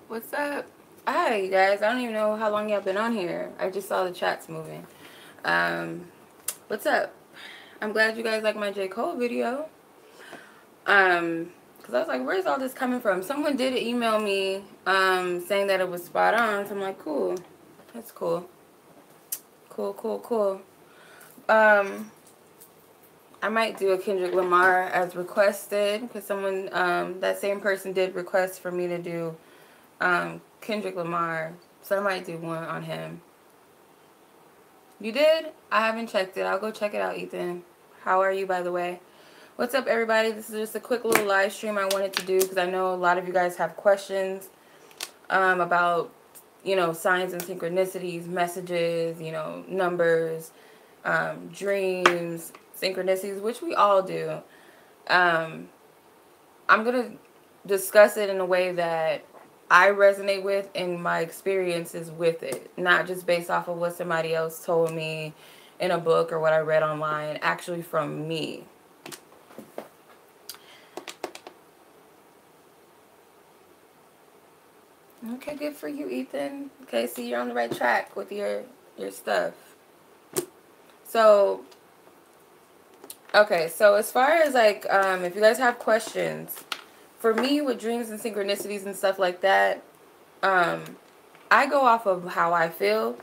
What's up? Hi, you guys. I don't even know how long y'all been on here. I just saw the chats moving. Um, what's up? I'm glad you guys like my J. Cole video. Because I was like, where's all this coming from? Someone did email me saying that it was spot on. So I'm like, cool. That's cool. Cool, cool, cool. Um, I might do a Kendrick Lamar as requested because someone, that same person did request for me to do Kendrick Lamar. So I might do one on him. You did? I haven't checked it. I'll go check it out, Ethan. How are you, by the way? What's up, everybody? This is just a quick little live stream I wanted to do because I know a lot of you guys have questions about, signs and synchronicities, messages, numbers, dreams, synchronicities, which we all do. Um, I'm going to discuss it in a way that I resonate with and my experiences with it, not just based off of what somebody else told me in a book or what I read online, actually from me. Okay, good for you, Ethan. Okay, see, you're on the right track with your stuff. So, okay, so as far as like, if you guys have questions, for me with dreams and synchronicities and stuff like that, I go off of how I feel.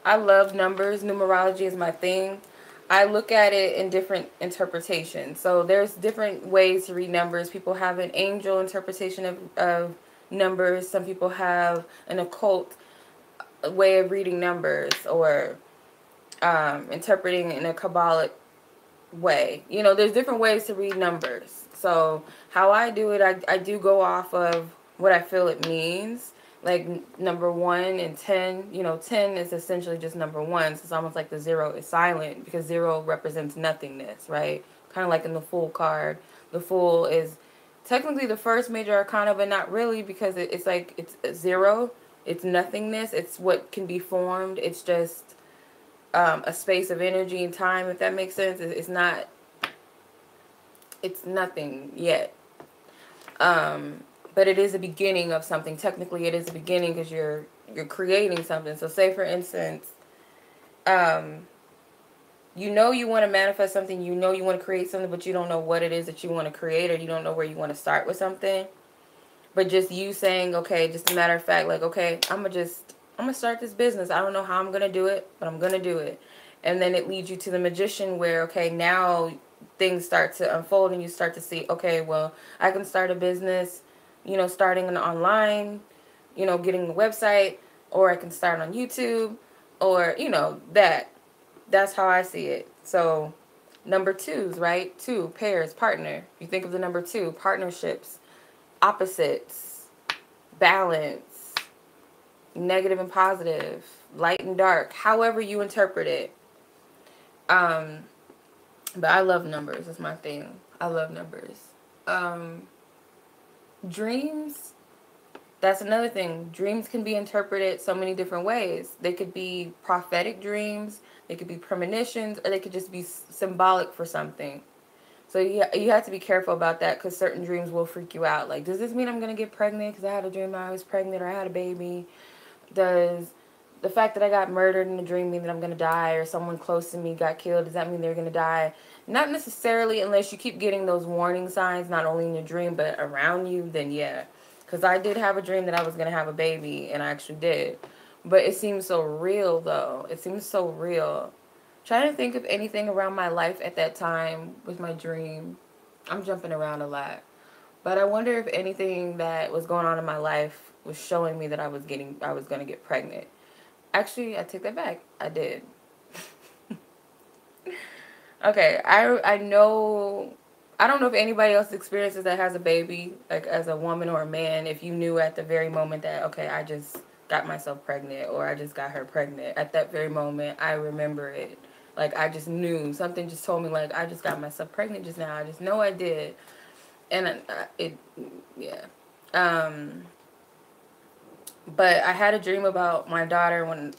I love numbers. Numerology is my thing. I look at it in different interpretations. So there's different ways to read numbers. People have an angel interpretation of numbers. Some people have an occult way of reading numbers or interpreting in a Kabbalic way. There's different ways to read numbers. So how I do it, I do go off of what I feel it means. Like number 1 and 10, 10 is essentially just number 1. So it's almost like the 0 is silent because 0 represents nothingness, right? Kind of like in the Fool card. The Fool is technically the first major arcana, but not really because it's like it's 0. It's nothingness. It's what can be formed. It's just a space of energy and time, if that makes sense. It's not, it's nothing yet. But it is a beginning of something. Technically, it is a beginning because you're creating something. So say, for instance, you want to manifest something, you want to create something, but you don't know what it is that you want to create, or you don't know where you want to start with something. But just you saying, okay, just a matter of fact, like, okay, I'm going to start this business. I don't know how I'm going to do it, but I'm going to do it. And then it leads you to the magician where, okay, now things start to unfold and you start to see, okay, well, I can start a business, starting an online, getting a website, or I can start on YouTube, or, that's how I see it. So number 2s, right? 2, pairs, partner. You think of the number 2, partnerships, opposites, balance, negative and positive, light and dark, however you interpret it. But I love numbers. That's my thing. I love numbers. Dreams, that's another thing. Dreams can be interpreted so many different ways. They could be prophetic dreams, they could be premonitions, or they could just be symbolic for something. So you have to be careful about that because certain dreams will freak you out. Like, does this mean I'm going to get pregnant because I had a dream I was pregnant or I had a baby? Does the fact that I got murdered in a dream mean that I'm going to die, or someone close to me got killed? Does that mean they're going to die? Not necessarily, unless you keep getting those warning signs, not only in your dream, but around you, then yeah. Because I did have a dream that I was going to have a baby, and I actually did. But it seems so real, though. It seems so real. Trying to think of anything around my life at that time with my dream. I'm jumping around a lot. But I wonder if anything that was going on in my life was showing me that I was going to get pregnant. Actually, I take that back. I did. Okay, I know, I don't know if anybody else experiences that has a baby, like as a woman or a man, if you knew at the very moment that, okay, I just got myself pregnant, or I just got her pregnant. At that very moment, I remember it. Like, I just knew. Something just told me, like, I just got myself pregnant just now. I just know I did. And yeah. But I had a dream about my daughter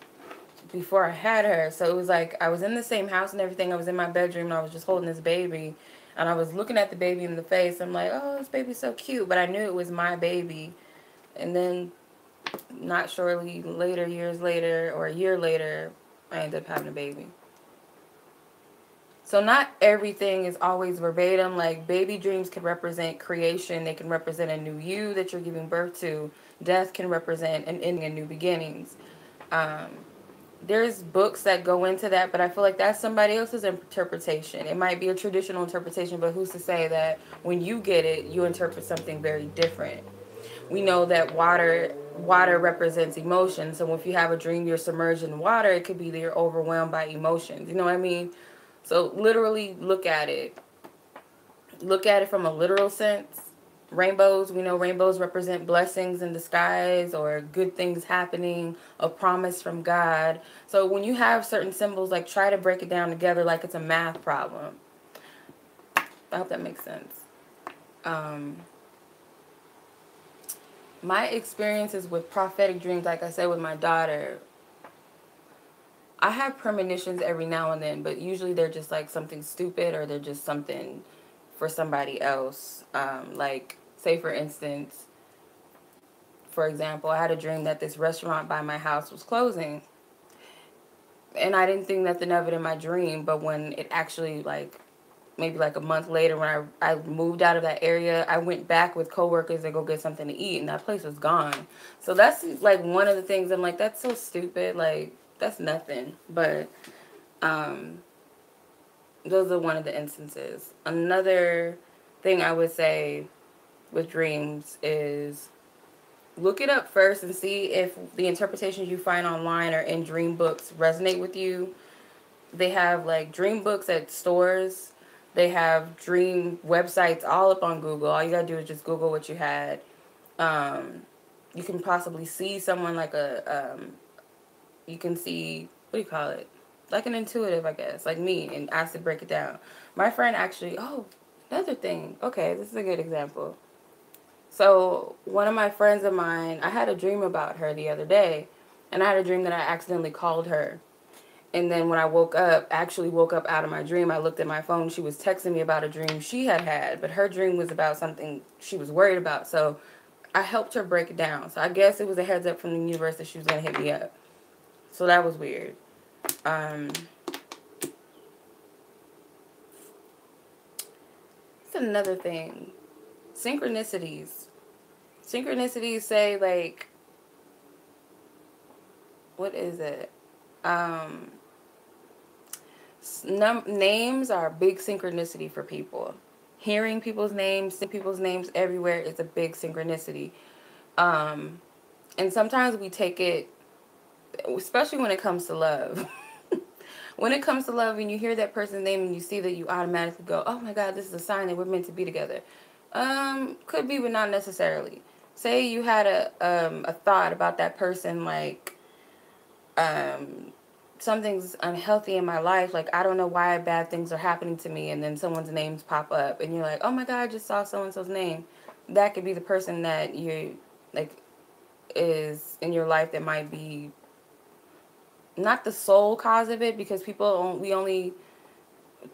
before I had her. So it was like I was in the same house and everything. I was in my bedroom and I was just holding this baby. And I was looking at the baby in the face. I'm like, oh, this baby's so cute. But I knew it was my baby. And then not surely later, years later, or a year later, I end up having a baby. So not everything is always verbatim. Like baby dreams can represent creation. They can represent a new you that you're giving birth to. Death can represent an ending and new beginnings. Um, there's books that go into that, but I feel like that's somebody else's interpretation. It might be a traditional interpretation, but who's to say that when you get it, you interpret something very different? We know that water represents emotion. So if you have a dream you're submerged in water, it could be that you're overwhelmed by emotions. You know what I mean? So literally look at it. Look at it from a literal sense. Rainbows, we know rainbows represent blessings in disguise or good things happening, a promise from God. So when you have certain symbols, like try to break it down together like it's a math problem. I hope that makes sense. My experiences with prophetic dreams, like I said with my daughter, I have premonitions every now and then, but usually they're just like something stupid or they're just something for somebody else. Like, say for instance, for example, I had a dream that this restaurant by my house was closing. And I didn't think nothing of it in my dream, but when it actually, like, maybe like a month later when I moved out of that area, I went back with coworkers to go get something to eat, and that place was gone. So that's like one of the things I'm like, that's so stupid. Like, that's nothing. But those are one of the instances. Another thing I would say with dreams is look it up first and see if the interpretations you find online or in dream books resonate with you. They have like dream books at stores. They have dream websites all up on Google. All you gotta do is just Google what you had. You can possibly see someone like you can see, what do you call it? Like an intuitive, I guess, like me, and ask to break it down. My friend actually, another thing. Okay, this is a good example. So one of my friends of mine, I had a dream about her the other day, and I had a dream that I accidentally called her. And then when I actually woke up out of my dream, I looked at my phone. She was texting me about a dream she had, but her dream was about something she was worried about. So I helped her break it down. So I guess it was a heads up from the universe that she was going to hit me up. So that was weird. It's another thing. Synchronicities. Synchronicities say, like, what is it? Names are a big synchronicity for people. Hearing people's names, seeing people's names everywhere is a big synchronicity. And sometimes we take it, especially when it comes to love. When it comes to love, when you hear that person's name and you see that, you automatically go, oh my God, this is a sign that we're meant to be together. Could be, but not necessarily. Say you had a thought about that person, like, something's unhealthy in my life, like I don't know why bad things are happening to me, and then someone's names pop up and you're like, oh my God, I just saw so and so's name. That could be the person that you like is in your life that might be not the sole cause of it, because we only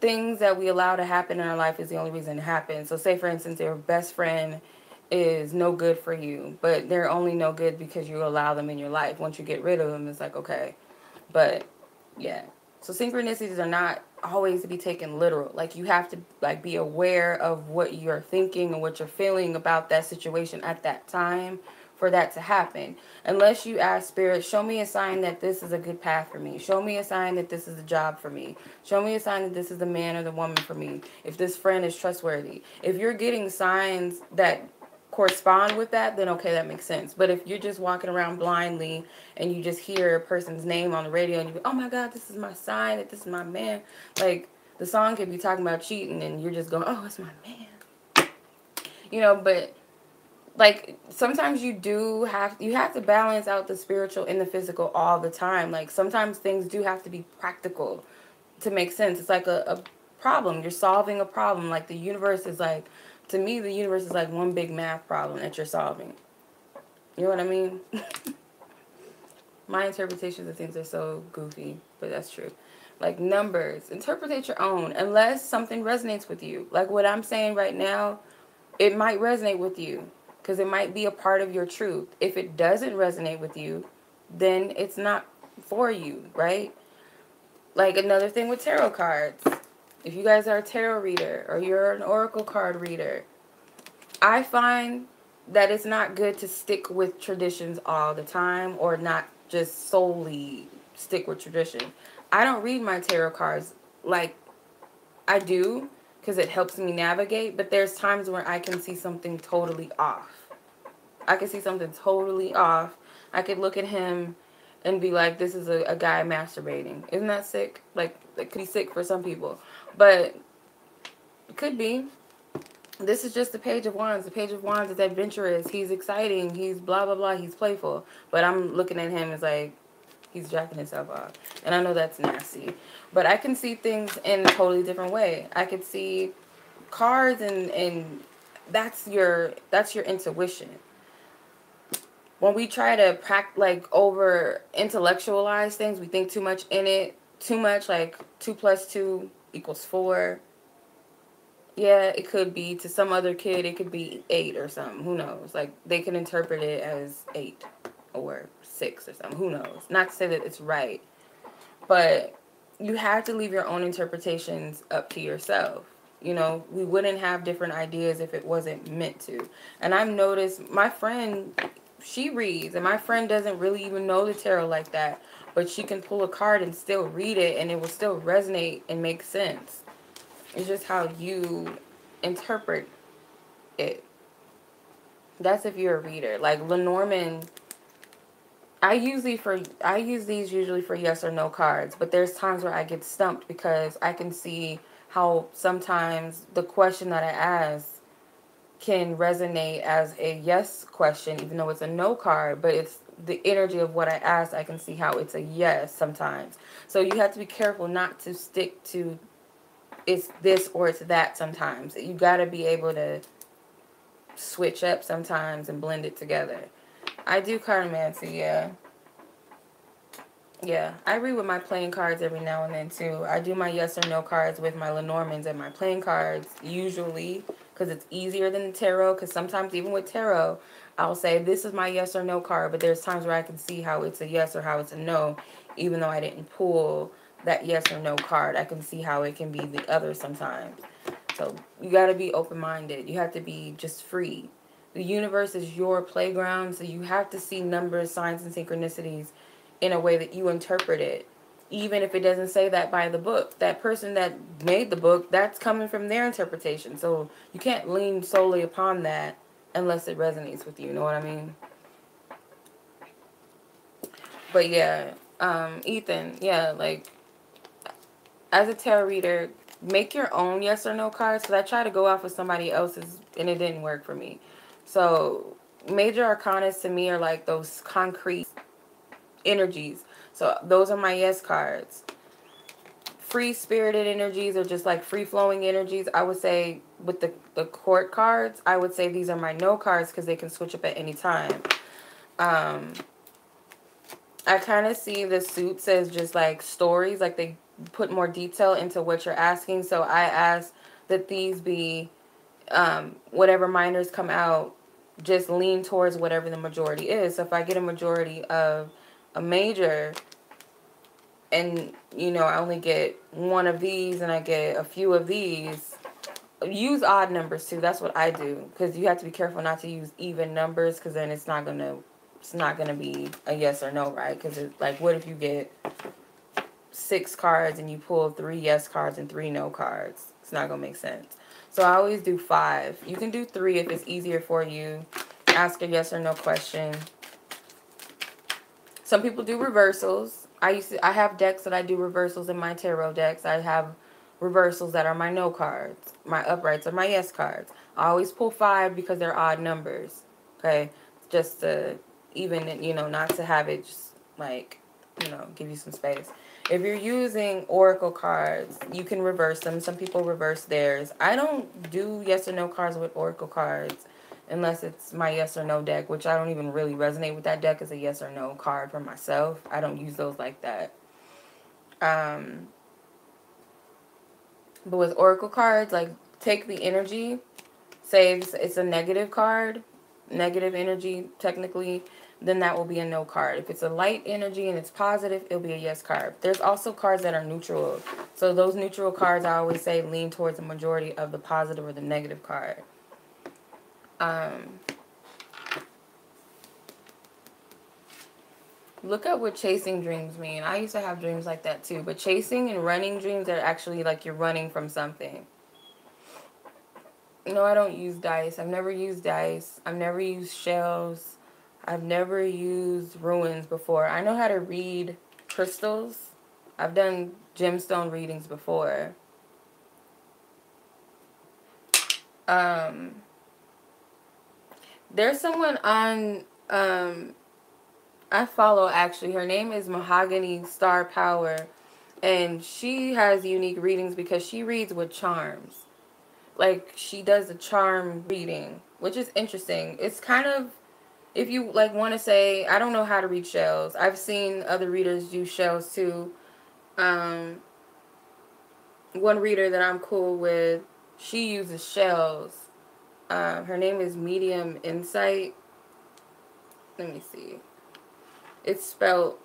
things that we allow to happen in our life is the only reason it happens. So say for instance your best friend is no good for you, but they're only no good because you allow them in your life. Once you get rid of them, it's like, okay. But yeah, so synchronicities are not always to be taken literal. Like, you have to like be aware of what you're thinking and what you're feeling about that situation at that time for that to happen. Unless you ask spirit, show me a sign that this is a good path for me. Show me a sign that this is a job for me. Show me a sign that this is the man or the woman for me. If this friend is trustworthy. If you're getting signs that correspond with that, then okay, that makes sense. But if you're just walking around blindly and you just hear a person's name on the radio and you go, oh my God, this is my sign that this is my man. Like, the song could be talking about cheating and you're just going, oh, it's my man. You know, but like sometimes you have to balance out the spiritual and the physical all the time. Like, sometimes things do have to be practical to make sense. It's like a problem. You're solving a problem. Like, the universe is like, to me, the universe is like one big math problem that you're solving. You know what I mean? My interpretations of things are so goofy, but that's true. Like, numbers, interpret your own, unless something resonates with you. Like what I'm saying right now, it might resonate with you. because it might be a part of your truth. If it doesn't resonate with you, then it's not for you, right? Like another thing with tarot cards. If you guys are a tarot reader or you're an oracle card reader, I find that it's not good to stick with traditions all the time, or not just solely stick with tradition. I don't read my tarot cards like I do because it helps me navigate, but there's times where I can see something totally off. I can see something totally off. I could look at him and be like, this is a guy masturbating. Isn't that sick? Like, it could be sick for some people. But it could be. This is just the Page of Wands. The Page of Wands is adventurous. He's exciting. He's blah, blah, blah. He's playful. But I'm looking at him as like, he's jacking himself off. And I know that's nasty. But I can see things in a totally different way. I could see cards and that's your intuition. When we try to over intellectualize things, we think too much in it. Too much, like 2 + 2 = 4. Yeah, it could be. To some other kid, it could be 8 or something. Who knows? Like, they can interpret it as 8 or 6 or something. Who knows? Not to say that it's right. But you have to leave your own interpretations up to yourself. You know, we wouldn't have different ideas if it wasn't meant to. And I've noticed my friend, she reads, and my friend doesn't really even know the tarot like that. But she can pull a card and still read it, and it will still resonate and make sense. It's just how you interpret it. That's if you're a reader. Like Lenormand, I use these usually for yes or no cards, but there's times where I get stumped because I can see how sometimes the question that I ask can resonate as a yes question, even though it's a no card, but it's the energy of what I asked. I can see how it's a yes sometimes. So you have to be careful not to stick to it's this or it's that sometimes. You got to be able to switch up sometimes and blend it together. I do cardmancy, yeah. Yeah, I read with my playing cards every now and then too. I do my yes or no cards with my Lenormands and my playing cards usually because it's easier than the tarot, because sometimes even with tarot, I'll say this is my yes or no card, but there's times where I can see how it's a yes or how it's a no, even though I didn't pull that yes or no card. I can see how it can be the other sometimes. So you got to be open-minded. You have to be just free. The universe is your playground, so you have to see numbers, signs, and synchronicities in a way that you interpret it. Even if it doesn't say that by the book. That person that made the book, that's coming from their interpretation. So you can't lean solely upon that unless it resonates with you. You know what I mean? But yeah, Ethan, yeah, like, as a tarot reader, make your own yes or no cards, because I tried to go off of somebody else's and it didn't work for me. So major arcanas to me are like those concrete energies. So those are my yes cards. Free spirited energies are just like free flowing energies. I would say with the court cards, I would say these are my no cards because they can switch up at any time. I kind of see the suits as just like stories, like they put more detail into what you're asking. So I ask that these be whatever minors come out, just lean towards whatever the majority is. So if I get a majority of a major and, you know, I only get one of these and I get a few of these, use odd numbers too. That's what I do, because you have to be careful not to use even numbers, because then it's not gonna be a yes or no, right? Because it's like, what if you get 6 cards and you pull 3 yes cards and 3 no cards? It's not gonna make sense. So I always do 5. You can do 3 if it's easier for you. Ask a yes or no question. Some people do reversals. I have decks that I do reversals in my tarot decks. I have reversals that are my no cards. My uprights are my yes cards. I always pull 5 because they're odd numbers. Okay? Just to even, you know, not to have it just like, you know, give you some space. If you're using oracle cards, you can reverse them. Some people reverse theirs. I don't do yes or no cards with oracle cards unless it's my yes or no deck, which I don't even really resonate with that deck as a yes or no card for myself. I don't use those like that. But with oracle cards, like, take the energy. Say it's a negative card. negative energy, technically, then that will be a no card. If it's a light energy and it's positive, it'll be a yes card. There's also cards that are neutral. So those neutral cards, I always say, lean towards the majority of the positive or the negative card. Look up what chasing dreams mean. I used to have dreams like that too. But chasing and running dreams are actually like you're running from something. No, I don't use dice. I've never used dice. I've never used shells. I've never used ruins before. I know how to read crystals. I've done gemstone readings before. There's someone on I follow, actually. Her name is Mahogany Star Power, and she has unique readings because she reads with charms. Like, she does a charm reading, which is interesting. It's kind of, if you like want to say, I don't know how to read shells. I've seen other readers use shells too. One reader that I'm cool with, she uses shells. Her name is Medium Insight. Let me see. It's spelled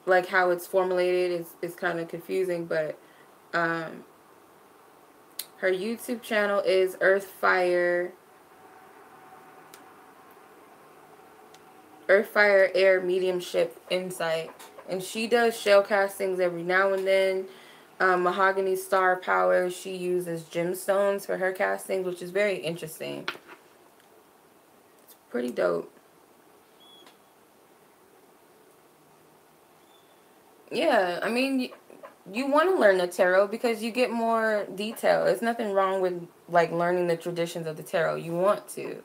like how it's formulated is kind of confusing, but her YouTube channel is Earth Fire Air Mediumship Insight, and she does shell castings every now and then. Mahogany Star Power, she uses gemstones for her castings, which is very interesting. It's pretty dope. Yeah, I mean, you want to learn the tarot because you get more detail. There's nothing wrong with like learning the traditions of the tarot. You want to.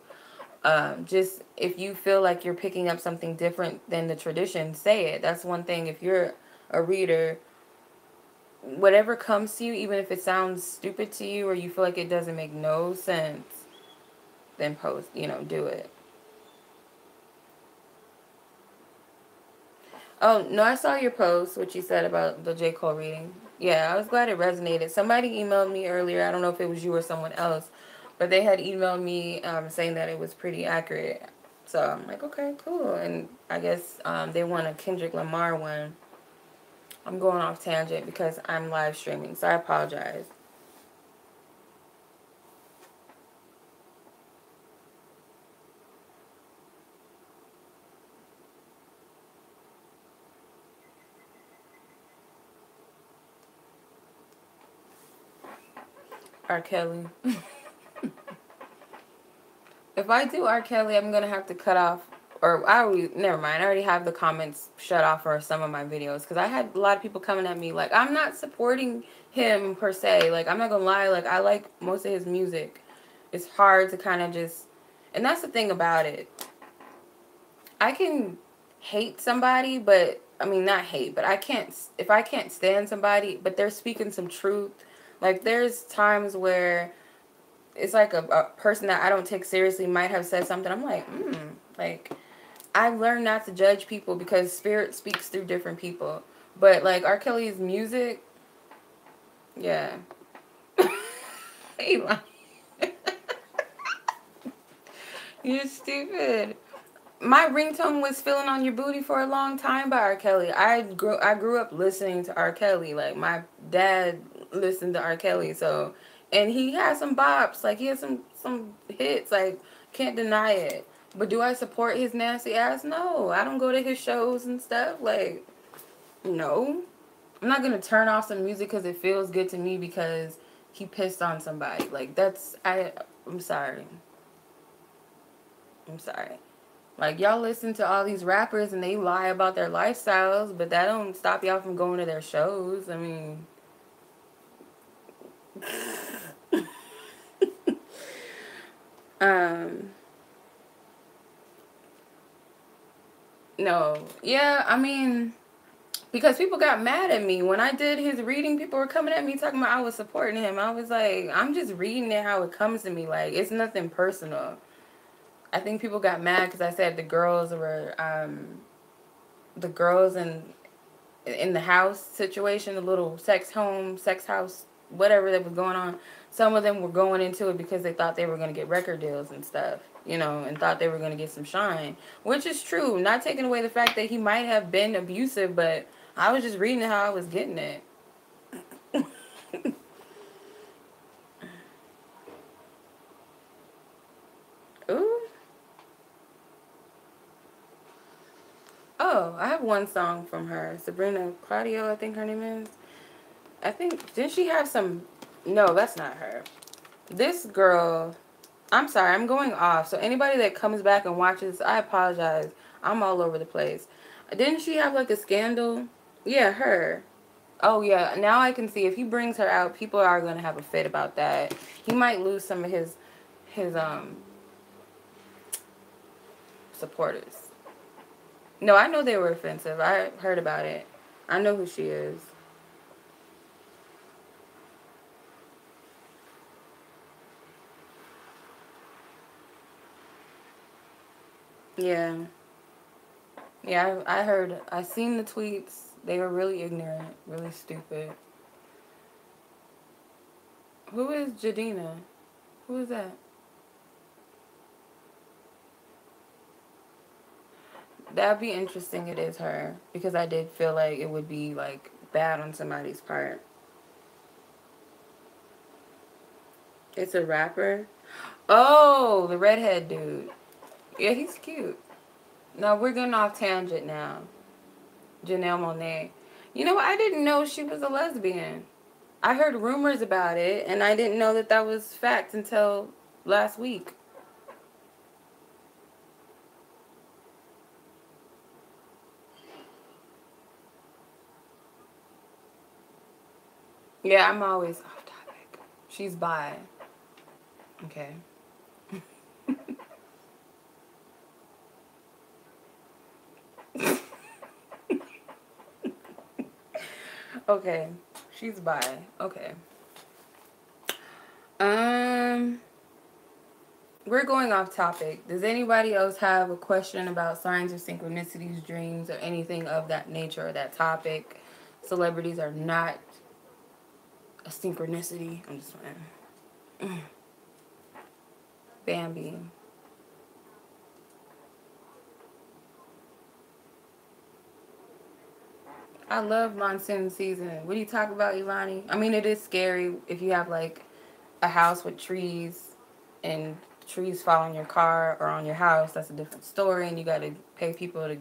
Just if you feel like you're picking up something different than the tradition, say it. That's one thing. If you're a reader, whatever comes to you, even if it sounds stupid to you or you feel like it doesn't make no sense, then do it. Oh, no, I saw your post, what you said about the J. Cole reading. Yeah, I was glad it resonated. Somebody emailed me earlier. I don't know if it was you or someone else, but they had emailed me saying that it was pretty accurate. So I'm like, okay, cool. And I guess they want a Kendrick Lamar one. I'm going off tangent because I'm live streaming, so I apologize. R. Kelly. If I do R. Kelly, I'm going to have to cut off, or never mind. I already have the comments shut off for some of my videos because I had a lot of people coming at me like, I'm not supporting him per se. Like, I'm not going to lie. Like, I like most of his music. It's hard to kind of just, and that's the thing about it. I can hate somebody, but, I mean, not hate, but if I can't stand somebody, but they're speaking some truth. Like, there's times where it's like a person that I don't take seriously might have said something. I'm like, like, I've learned not to judge people because spirit speaks through different people. But, like, R. Kelly's music, yeah. You're stupid. My ringtone was "Feeling on Your Booty" for a long time by R. Kelly. I grew up listening to R. Kelly. Like, my dad listened to R. Kelly, so, and he had some bops. Like, he had some hits. Like, can't deny it. But do I support his nasty ass? No. I don't go to his shows and stuff. Like, no. I'm not gonna turn off some music because it feels good to me because he pissed on somebody. Like, I'm sorry. I'm sorry. Like, y'all listen to all these rappers and they lie about their lifestyles, but that don't stop y'all from going to their shows. I mean, no. Yeah, I mean, because people got mad at me. When I did his reading, people were coming at me talking about I was supporting him. I was like, I'm just reading it how it comes to me. Like, it's nothing personal. I think people got mad because I said the girls in the house situation, the little sex house, whatever that was going on. Some of them were going into it because they thought they were going to get record deals and stuff. you know, and thought they were going to get some shine, which is true. Not taking away the fact that he might have been abusive, but I was just reading how I was getting it. Ooh. Oh, I have one song from her. Sabrina Claudio, I think her name is. I think, didn't she have some... No, that's not her. This girl... I'm sorry, I'm going off. So anybody that comes back and watches, I apologize. I'm all over the place. Didn't she have like a scandal? Yeah, her. Oh yeah, now I can see if he brings her out, people are going to have a fit about that. He might lose some of his supporters. No, I know they were offensive. I heard about it. I know who she is. Yeah. Yeah, I heard. I seen the tweets. They were really ignorant, really stupid. Who is Jadina? Who is that? That'd be interesting. It is her because I did feel like it would be like bad on somebody's part. It's a rapper. Oh, the redhead dude. Yeah, he's cute. No, we're getting off tangent now. Janelle Monáe. You know, I didn't know she was a lesbian. I heard rumors about it, and I didn't know that that was fact until last week. Yeah, I'm always off topic. She's bi. Okay. Okay. She's bi. Okay. Um, we're going off topic. Does anybody else have a question about signs or synchronicities, dreams, or anything of that nature or that topic? Celebrities are not a synchronicity. I'm just playing. Bambi. I love monsoon season. What do you talk about, Ivani? I mean, it is scary if you have like a house with trees and trees fall on your car or on your house. That's a different story, and you got to pay people to.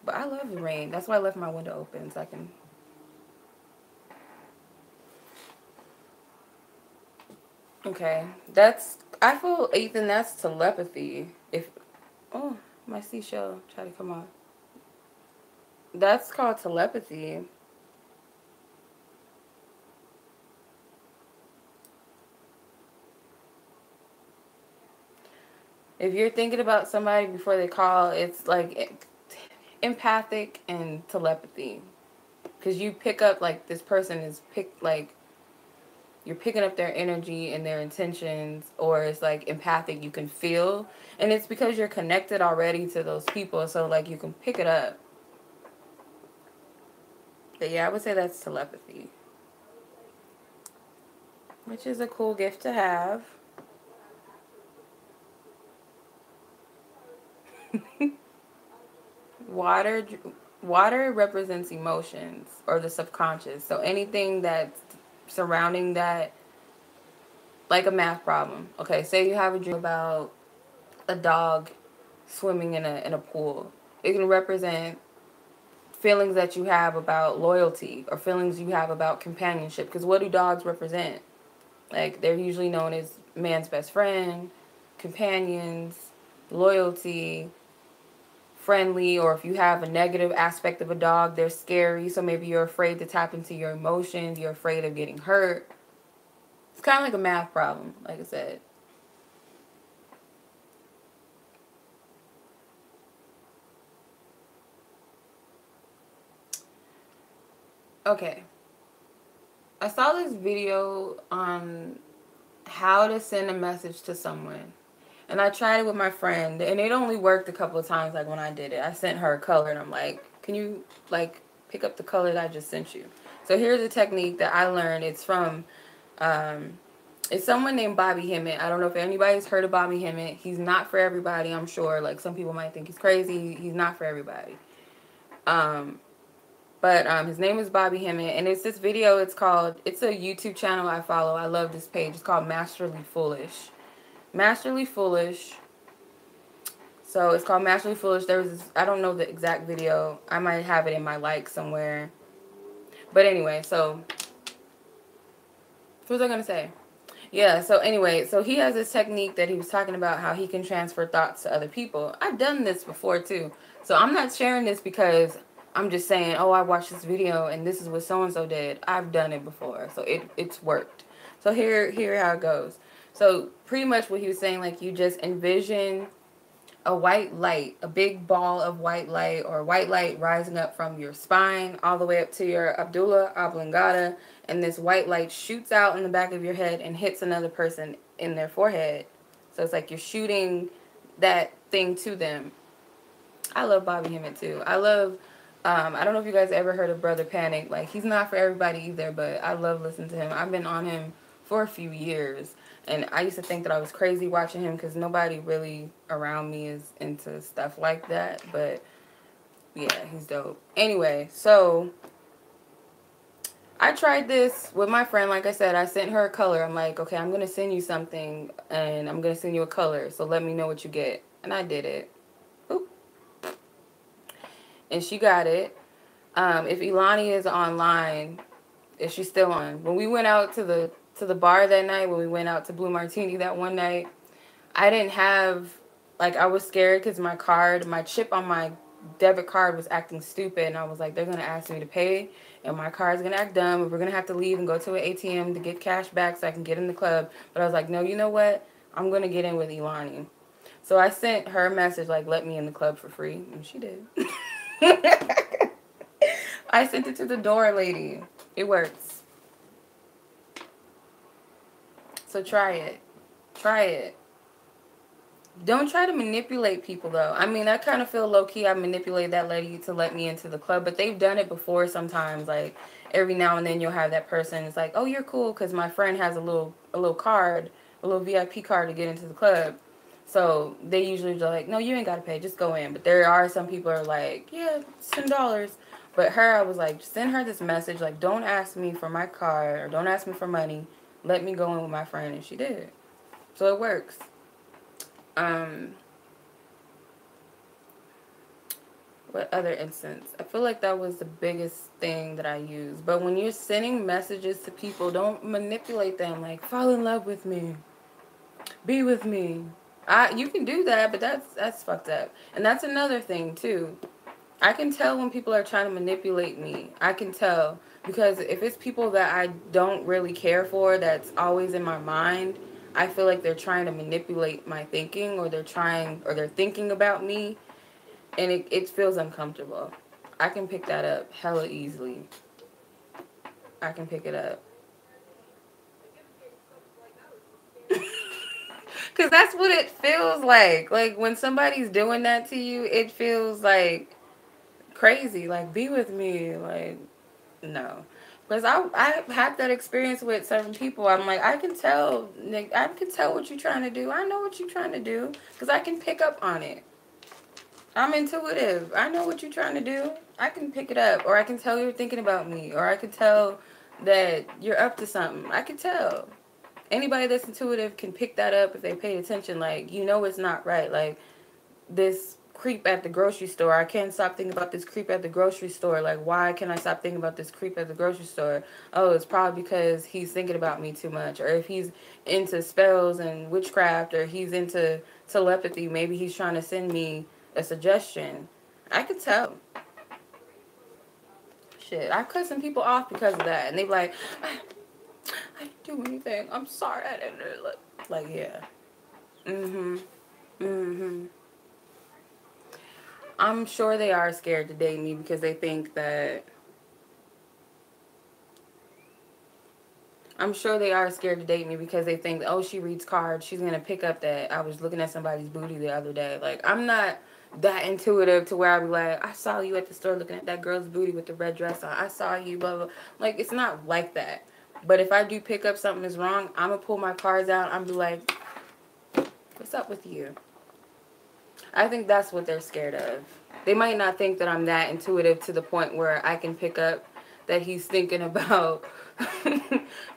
But I love the rain. That's why I left my window open so I can. Okay, that's. I feel, Ethan. That's telepathy. If oh, my seashell try to come on. That's called telepathy. If you're thinking about somebody before they call, it's like empathic and telepathy. Because you pick up, like, this person is like, you're picking up their energy and their intentions, or it's like empathic, you can feel. And it's because you're connected already to those people, so, like, you can pick it up. But yeah, I would say that's telepathy. Which is a cool gift to have. Water water represents emotions or the subconscious. So anything that's surrounding that, like a math problem. Okay, say you have a dream about a dog swimming in a pool. It can represent feelings that you have about loyalty or feelings you have about companionship. Because what do dogs represent? Like, they're usually known as man's best friend, companions, loyalty, friendly, or if you have a negative aspect of a dog, they're scary. So maybe you're afraid to tap into your emotions. You're afraid of getting hurt. It's kind of like a math problem, like I said. Okay. I saw this video on how to send a message to someone. And I tried it with my friend, and it only worked a couple of times, like when I did it. I sent her a color, and I'm like, can you, like, pick up the color that I just sent you? So here's a technique that I learned. It's from It's someone named Bobby Hemmett. I don't know if anybody's heard of Bobby Hemmett. He's not for everybody, I'm sure. Like, some people might think he's crazy. He's not for everybody. But his name is Bobby Hemmett, and it's this video. It's a YouTube channel I follow. I love this page. It's called Masterly Foolish. Masterly Foolish. So it's called Masterly Foolish. There was this, I don't know the exact video. I might have it in my likes somewhere. But anyway, so what was I going to say? Yeah, so anyway, so he has this technique that he was talking about, how he can transfer thoughts to other people. I've done this before too. So I'm not sharing this because I'm just saying, oh, I watched this video and this is what so-and-so did. I've done it before. So it's worked. So here how it goes. So pretty much what he was saying, like, you just envision a white light, a big ball of white light, or white light rising up from your spine all the way up to your Abdullah oblongata, and this white light shoots out in the back of your head and hits another person in their forehead. So it's like you're shooting that thing to them. I love Bobby Hemmett too. I love, I don't know if you guys ever heard of Brother Panic. Like, he's not for everybody either, but I love listening to him. I've been on him for a few years. And I used to think that I was crazy watching him because nobody really around me is into stuff like that. But, yeah, he's dope. Anyway, so I tried this with my friend. Like I said, I sent her a color. I'm like, okay, I'm going to send you something, and I'm going to send you a color. So let me know what you get. And I did it. Oop. And she got it. If Ilani is online, if she's still on. When we went out to the bar that night, when we went out to Blue Martini that one night, I didn't have, like, I was scared because my chip on my debit card was acting stupid, and I was like, they're going to ask me to pay, and my card's going to act dumb, and we're going to have to leave and go to an ATM to get cash back so I can get in the club. But I was like, no, you know what? I'm going to get in with Ilani. So I sent her a message, like, let me in the club for free, and she did. I sent it to the door lady. It works. So try it. Try it. Don't try to manipulate people, though. I mean, I kind of feel low-key I manipulated that lady to let me into the club, but they've done it before sometimes. Like, every now and then you'll have that person. It's like, oh, you're cool because my friend has a little card, a little VIP card to get into the club. So they usually are like, no, you ain't got to pay. Just go in. But there are some people who are like, yeah, it's $10. But her, I was like, send her this message. Like, don't ask me for my card or don't ask me for money. Let me go in with my friend. And she did. So it works. What other instance? I feel like that was the biggest thing that I used. But when you're sending messages to people, don't manipulate them. Like, fall in love with me. Be with me. You can do that, but that's fucked up. And that's another thing, too. I can tell when people are trying to manipulate me. I can tell. Because if it's people that I don't really care for, that's always in my mind, I feel like they're trying to manipulate my thinking, or they're thinking about me, and it feels uncomfortable. I can pick that up hella easily. I can pick it up. Because that's what it feels like. Like, when somebody's doing that to you, it feels like crazy. Like, be with me. Like, no. Because I had that experience with certain people. I'm like, I can tell what you're trying to do. I know what you're trying to do. Because I can pick up on it. I'm intuitive. I know what you're trying to do. I can pick it up. Or I can tell you're thinking about me. Or I can tell that you're up to something. I can tell. Anybody that's intuitive can pick that up if they pay attention. Like, you know it's not right. Like, this creep at the grocery store. I can't stop thinking about this creep at the grocery store. Like, why can I stop thinking about this creep at the grocery store? Oh, it's probably because he's thinking about me too much. Or if he's into spells and witchcraft, or he's into telepathy, maybe he's trying to send me a suggestion. I could tell. Shit, I cut some people off because of that. And they be like, I didn't do anything. I'm sorry. I didn't do it. Like, yeah. I'm sure they are scared to date me because they think that... I'm sure they are scared to date me because they think, oh, she reads cards. She's going to pick up that I was looking at somebody's booty the other day. Like, I'm not that intuitive to where I'd be like, I saw you at the store looking at that girl's booty with the red dress on. I saw you, blah, blah. Like, it's not like that. But if I do pick up something is wrong, I'm going to pull my cards out. I'm going to be like, what's up with you? I think that's what they're scared of. They might not think that I'm that intuitive to the point where I can pick up that he's thinking about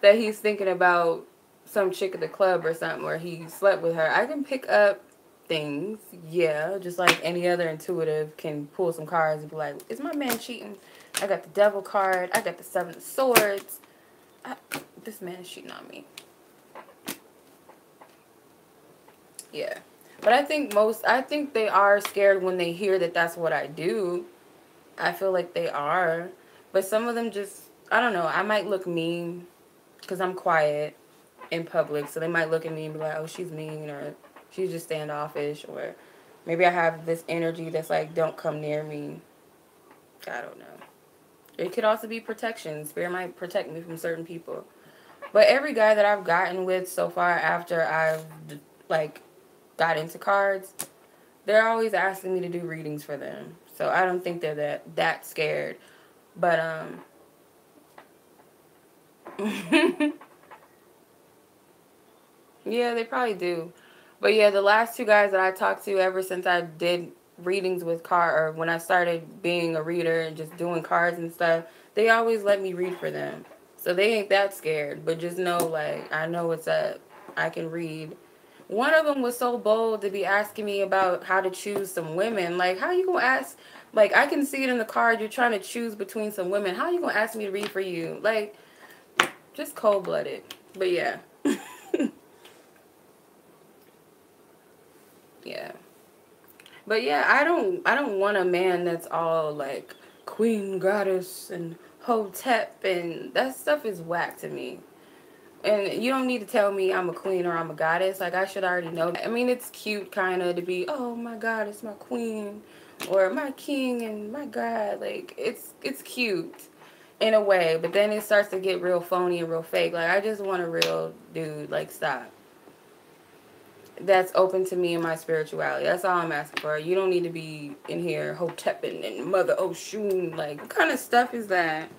that he's thinking about some chick at the club or something, or he slept with her. I can pick up things, yeah, just like any other intuitive can pull some cards and be like, is my man cheating? I got the devil card. I got the 7 of swords. This man is cheating on me. Yeah. But I think they are scared when they hear that that's what I do. I feel like they are. But some of them just, I don't know, I might look mean because I'm quiet in public. So they might look at me and be like, oh, she's mean, or she's just standoffish, or maybe I have this energy that's like, don't come near me. I don't know. It could also be protection. Spirit might protect me from certain people. But every guy that I've gotten with so far after I've, like, got into cards, they're always asking me to do readings for them. So I don't think they're that scared. But, yeah, they probably do. But, yeah, the last 2 guys that I talked to ever since I did readings with or when I started being a reader and just doing cards and stuff, they always let me read for them. So they ain't that scared. But just know, like, I know what's up. I can read. One of them was so bold to be asking me about how to choose some women. Like, how you gonna ask? Like, I can see it in the card. You're trying to choose between some women. How you gonna ask me to read for you? Like, just cold-blooded. But yeah. Yeah. But yeah, I don't want a man that's all like queen, goddess, and hotep, and that stuff is whack to me. And you don't need to tell me I'm a queen or I'm a goddess. Like, I should already know. I mean, it's cute kind of to be, oh, my goddess, my queen, or my king, and my god. Like, it's cute in a way. But then it starts to get real phony and real fake. Like, I just want a real dude. Like, stop. That's open to me and my spirituality. That's all I'm asking for. You don't need to be in here hotepping and Mother Oshun. Like, what kind of stuff is that?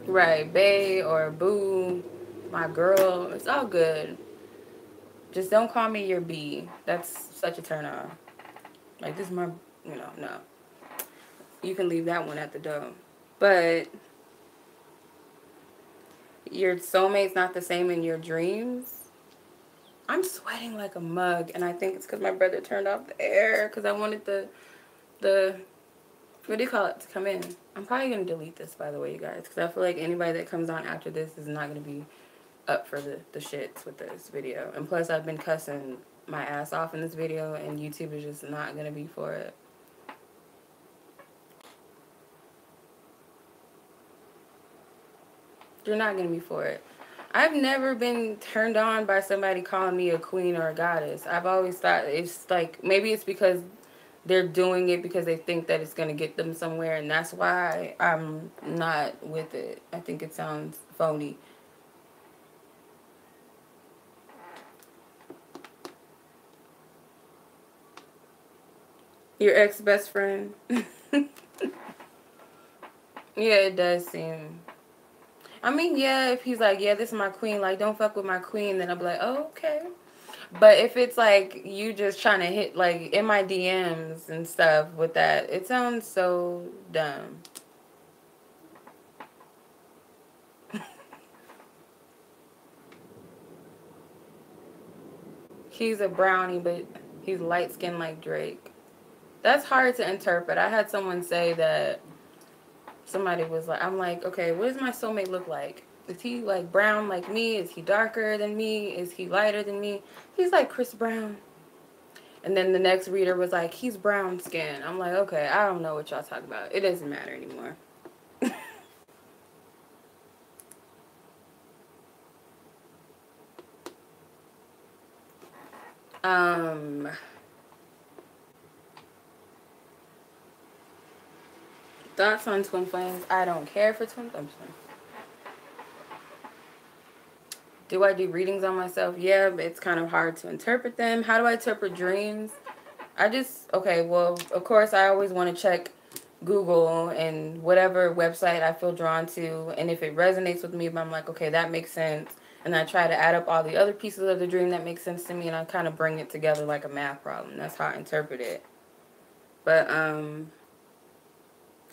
Right, bae or boo, my girl, it's all good. Just don't call me your B. That's such a turn off. Like, this is my, no. You can leave that one at the door. But your soulmate's not the same in your dreams. I'm sweating like a mug, and I think it's because my brother turned off the air because I wanted the, what do you call it, to come in. I'm probably going to delete this, by the way, you guys, because I feel like anybody that comes on after this is not going to be up for the shits with this video. And plus, I've been cussing my ass off in this video, and YouTube is just not going to be for it. You're not going to be for it. I've never been turned on by somebody calling me a queen or a goddess. I've always thought it's like, maybe it's because they're doing it because they think that it's going to get them somewhere, and that's why I'm not with it. I think it sounds phony. Your ex-best friend? Yeah, it does seem. I mean, yeah, if he's like, yeah, this is my queen, like, don't fuck with my queen, then I'll be like, oh, okay. But if it's like you just trying to hit, like, in my DMs and stuff with that, it sounds so dumb. He's a brownie, but he's light-skinned like Drake. That's hard to interpret. I had someone say that somebody was like, I'm like, okay, what does my soulmate look like? Is he like brown like me? Is he darker than me? Is he lighter than me? He's like Chris Brown. And then the next reader was like, he's brown skin. I'm like, okay, I don't know what y'all talking about. It doesn't matter anymore. Thoughts on twin flames? I don't care for twin flames. Do I do readings on myself? Yeah, but it's kind of hard to interpret them. How do I interpret dreams? Okay, well, of course, I always want to check Google and whatever website I feel drawn to, and if it resonates with me, I'm like, okay, that makes sense. And I try to add up all the other pieces of the dream that make sense to me, and I kind of bring it together like a math problem. That's how I interpret it. But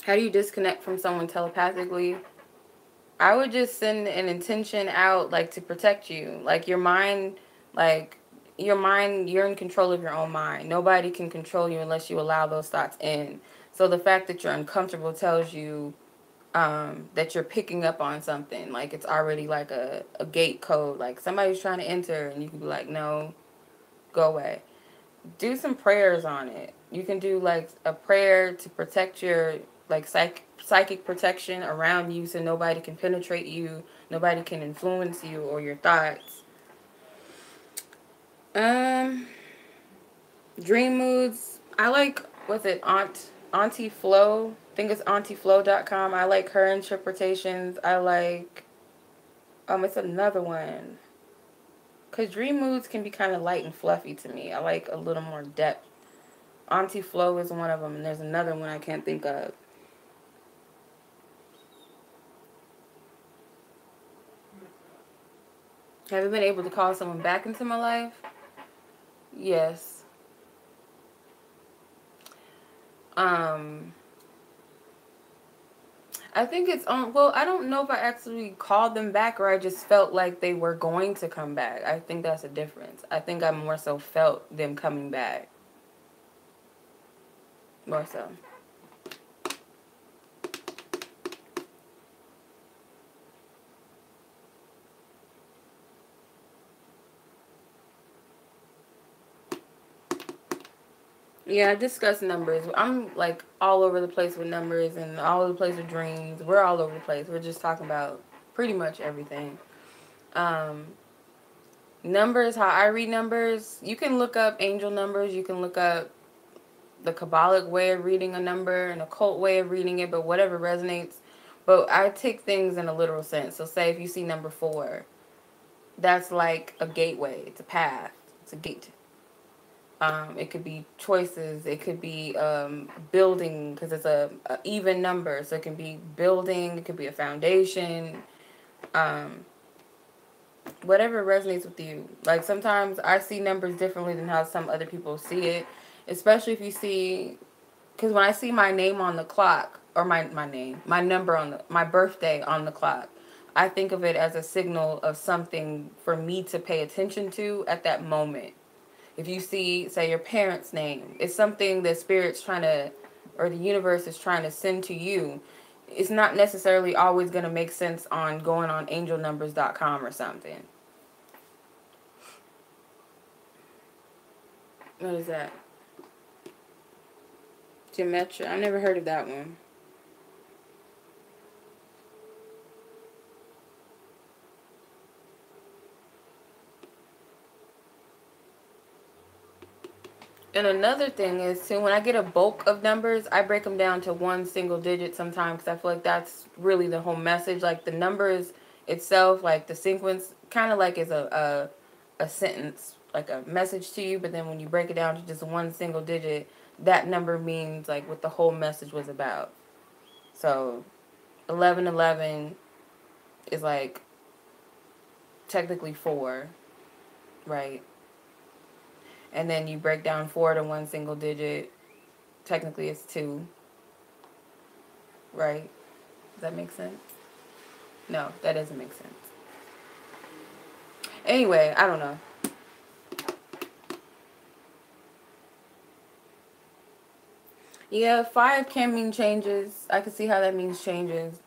how do you disconnect from someone telepathically? I would just send an intention out, like, to protect you. Like, like, your mind, you're in control of your own mind. Nobody can control you unless you allow those thoughts in. So the fact that you're uncomfortable tells you that you're picking up on something. Like, it's already like a gate code. Like, somebody's trying to enter, and you can be like, no, go away. Do some prayers on it. You can do, like, a prayer to protect your, like, psychic protection around you so nobody can penetrate you, nobody can influence you or your thoughts. Dream moods. I like, what's it, Auntie Flo? I think it's auntieflo.com. I like her interpretations. I like, it's another one. Because dream moods can be kind of light and fluffy to me. I like a little more depth. Auntie Flo is one of them, and there's another one I can't think of. Have you been able to call someone back into my life? Yes. I think it's on, well, I don't know if I actually called them back or I just felt like they were going to come back. I think that's a difference. I think I more so felt them coming back. More so. Yeah, I discuss numbers. I'm like all over the place with numbers and all over the place with dreams. We're all over the place. We're just talking about pretty much everything. Um, Numbers, how I read numbers, you can look up angel numbers. You can look up the Kabbalic way of reading a number, an occult way of reading it, but whatever resonates. But I take things in a literal sense. So say if you see number 4, that's like a gateway. It's a path. It's a gate. It could be choices. It could be building because it's a even number. So it can be building. It could be a foundation. Um, Whatever resonates with you. Like sometimes I see numbers differently than how some other people see it. Especially if you see, because when I see my name on the clock, or my number on my birthday on the clock, I think of it as a signal of something for me to pay attention to at that moment. If you see, say, your parents' name, it's something that spirit's trying to, or the universe is trying to send to you. It's not necessarily always going to make sense on going on angelnumbers.com or something. What is that? Geometry. I never heard of that one. And another thing is, too, when I get a bulk of numbers, I break them down to one single digit sometimes because I feel like that's really the whole message. Like the numbers itself, like the sequence, kind of like is a sentence, like a message to you. But then when you break it down to just one single digit, that number means like what the whole message was about. So 1111 is like technically 4, right? And then you break down 4 to one single digit. Technically, it's 2, right? Does that make sense? No, that doesn't make sense. Anyway, I don't know. Yeah, 5 can mean changes. I can see how that means changes.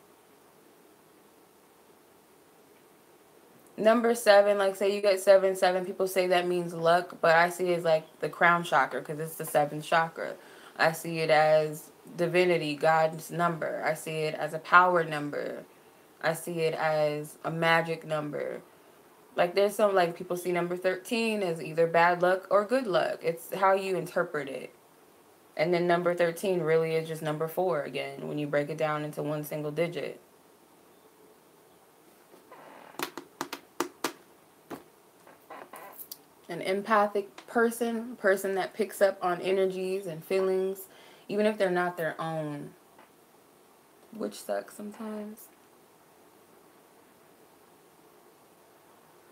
Number 7, like say you get 7, people say that means luck, but I see it as like the crown chakra because it's the 7th chakra. I see it as divinity, God's number. I see it as a power number. I see it as a magic number. Like there's some like people see number 13 as either bad luck or good luck. It's how you interpret it. And then number 13 really is just number 4 again when you break it down into one single digit. An empathic person that picks up on energies and feelings, even if they're not their own. Which sucks sometimes.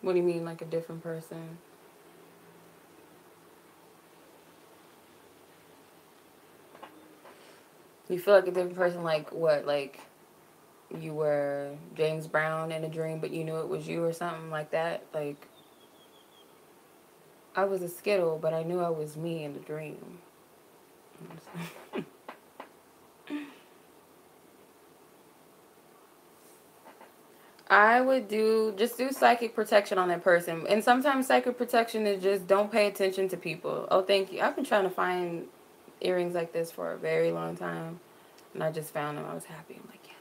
What do you mean, like a different person? You feel like a different person, like what? Like you were James Brown in a dream, but you knew it was you or something like that? Like, I was a Skittle, but I knew I was me in the dream. I would just do psychic protection on that person. And sometimes psychic protection is just don't pay attention to people. Oh, thank you. I've been trying to find earrings like this for a very long time. And I just found them. I was happy. I'm like, yes.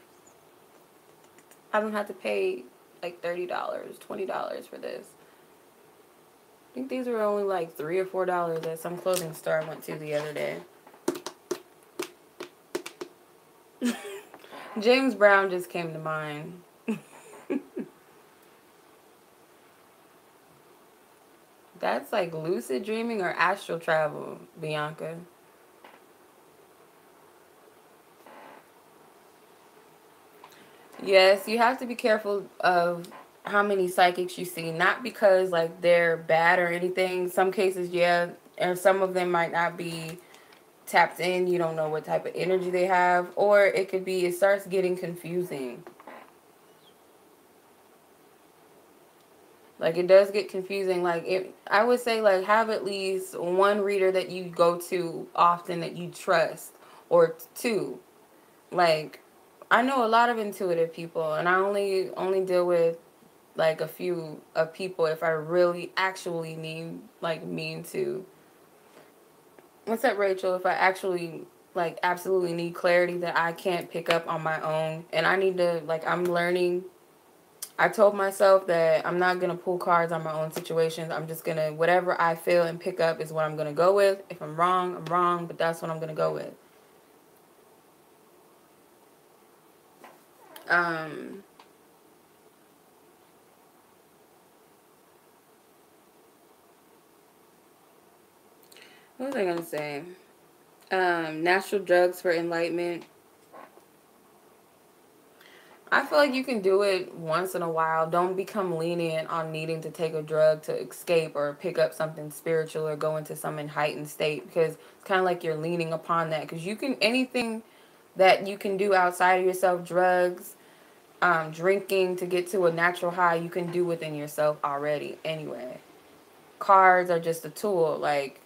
I don't have to pay like $30, $20 for this. I think these were only like $3 or $4 at some clothing store I went to the other day. James Brown just came to mind. That's like lucid dreaming or astral travel, Bianca. Yes, you have to be careful of how many psychics you see. Not because like they're bad or anything. Some cases, yeah, and some of them might not be tapped in. You don't know what type of energy they have, or it could be it starts getting confusing. Like it does get confusing. Like I would say like have at least one reader that you go to often that you trust, or two. Like I know a lot of intuitive people, and I only deal with like a few of people if I really actually need like mean to. What's up, Rachel? If I actually like absolutely need clarity that I can't pick up on my own, and I need to like I'm learning. I told myself that I'm not gonna pull cards on my own situations. I'm just gonna whatever I feel and pick up is what I'm gonna go with. If I'm wrong, I'm wrong, but that's what I'm gonna go with. Um, what was I gonna say? Natural drugs for enlightenment. I feel like you can do it once in a while. Don't become lenient on needing to take a drug to escape or pick up something spiritual or go into some heightened state, because it's kind of like you're leaning upon that. Because you can, anything that you can do outside of yourself, drugs, drinking to get to a natural high, you can do within yourself already anyway. Cards are just a tool. Like,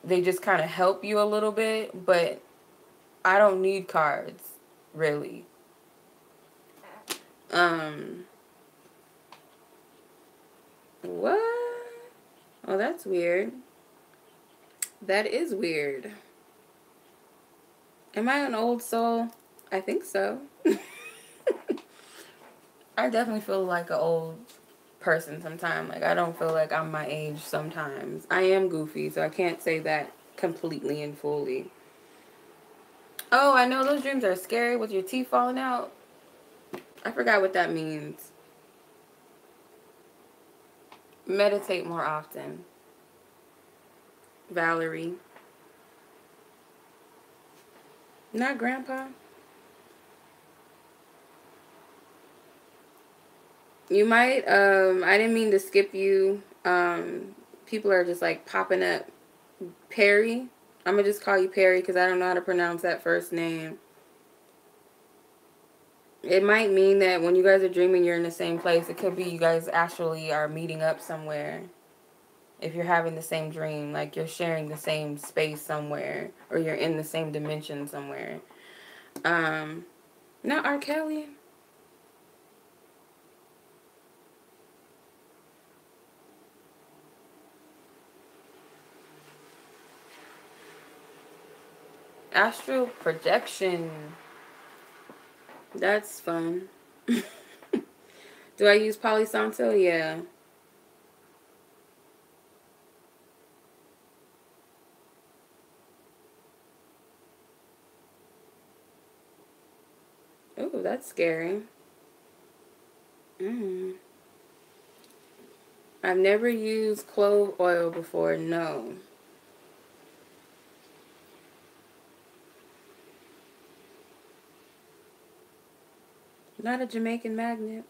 they just kind of help you a little bit, but I don't need cards, really. Um, what? Oh, that's weird. That is weird. Am I an old soul? I think so. I definitely feel like an old person sometimes. Like, I don't feel like I'm my age sometimes. I am goofy, so I can't say that completely and fully. Oh, I know those dreams are scary with your teeth falling out. I forgot what that means. Meditate more often. Valerie. Not Grandpa. You might, I didn't mean to skip you. People are just like popping up. Perry. I'm going to just call you Perry because I don't know how to pronounce that first name. It might mean that when you guys are dreaming, you're in the same place. It could be you guys actually are meeting up somewhere. If you're having the same dream, like you're sharing the same space somewhere, or you're in the same dimension somewhere. Not R. Kelly. Astral projection. That's fun. Do I use Palo Santo? Yeah. Oh, that's scary. I've never used clove oil before. No. Not a Jamaican magnet.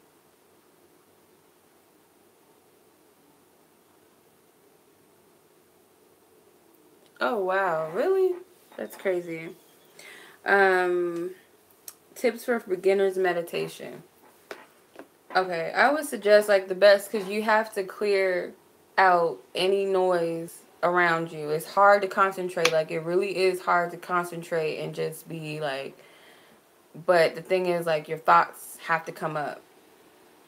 Oh, wow. Really? That's crazy. Um, Tips for beginners meditation. Okay, I would suggest like the best because you have to clear out any noise around you. It's hard to concentrate. Like it really is hard to concentrate and just be like, but the thing is like your thoughts have to come up.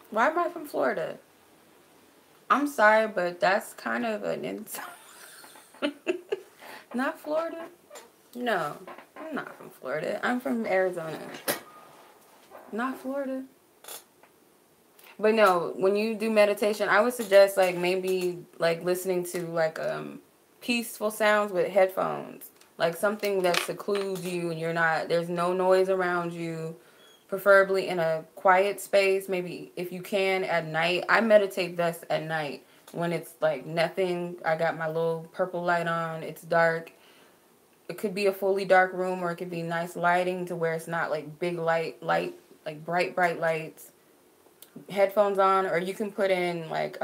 Why am I from Florida? I'm sorry, but that's kind of an insult. Not Florida? No, I'm not from Florida. I'm from Arizona. Not Florida. But no, when you do meditation, I would suggest like maybe like listening to like peaceful sounds with headphones. Like something that secludes you and you're not there's no noise around you. Preferably in a quiet space, maybe if you can at night. I meditate best at night when it's like nothing. I got my little purple light on. It's dark. It could be a fully dark room or it could be nice lighting to where it's not like big light like bright lights. Headphones on, or you can put in like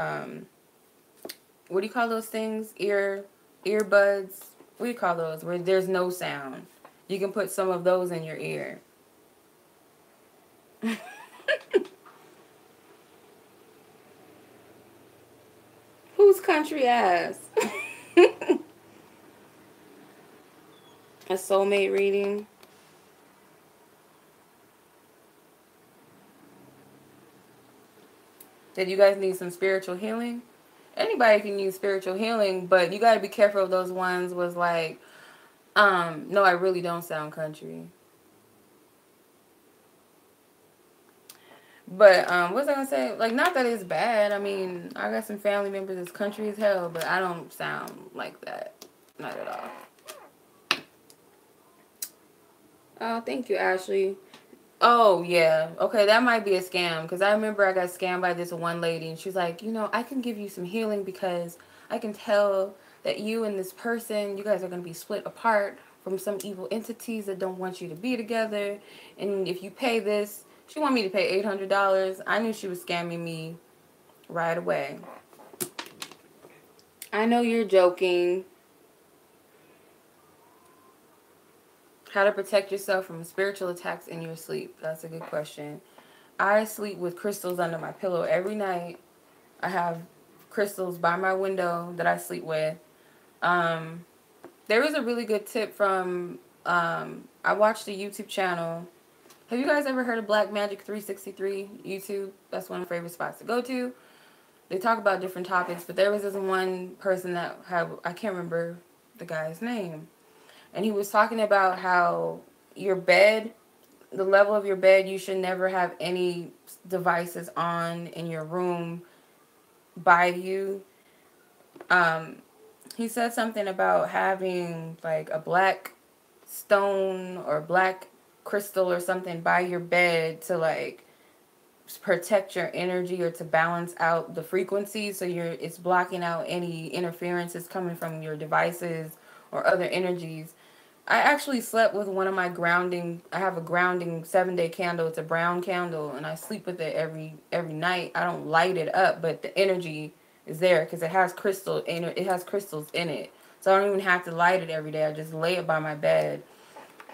what do you call those things? Earbuds. What do you call those? Where there's no sound. You can put some of those in your ear. Whose country ass? A soulmate reading. That you guys need some spiritual healing? Anybody can use spiritual healing, but you gotta be careful of those ones was like, no, I really don't sound country. But what was I gonna say? Like, not that it's bad. I mean, I got some family members that's country as hell, but I don't sound like that. Not at all. Oh, thank you, Ashley. Oh, yeah. Okay, that might be a scam. Because I remember I got scammed by this one lady. And she's like, you know, I can give you some healing because I can tell that you and this person, you guys are going to be split apart from some evil entities that don't want you to be together. And if you pay this, she wanted me to pay $800. I knew she was scamming me right away. I know you're joking. How to protect yourself from spiritual attacks in your sleep. That's a good question. I sleep with crystals under my pillow every night. I have crystals by my window that I sleep with. There was a really good tip from, I watched a YouTube channel. Have you guys ever heard of Black Magic 363 YouTube? That's one of my favorite spots to go to. They talk about different topics, but there was this one person that had, I can't remember the guy's name. And he was talking about how your bed, the level of your bed, you should never have any devices on in your room by you. Um, he said something about having like a black stone or black crystal or something by your bed to like protect your energy or to balance out the frequency so it's blocking out any interferences coming from your devices or other energies. I actually slept with one of my grounding. I have a grounding 7-day candle. It's a brown candle, and I sleep with it every night. I don't light it up, but the energy is there because it has crystals in it. So I don't even have to light it every day. I just lay it by my bed.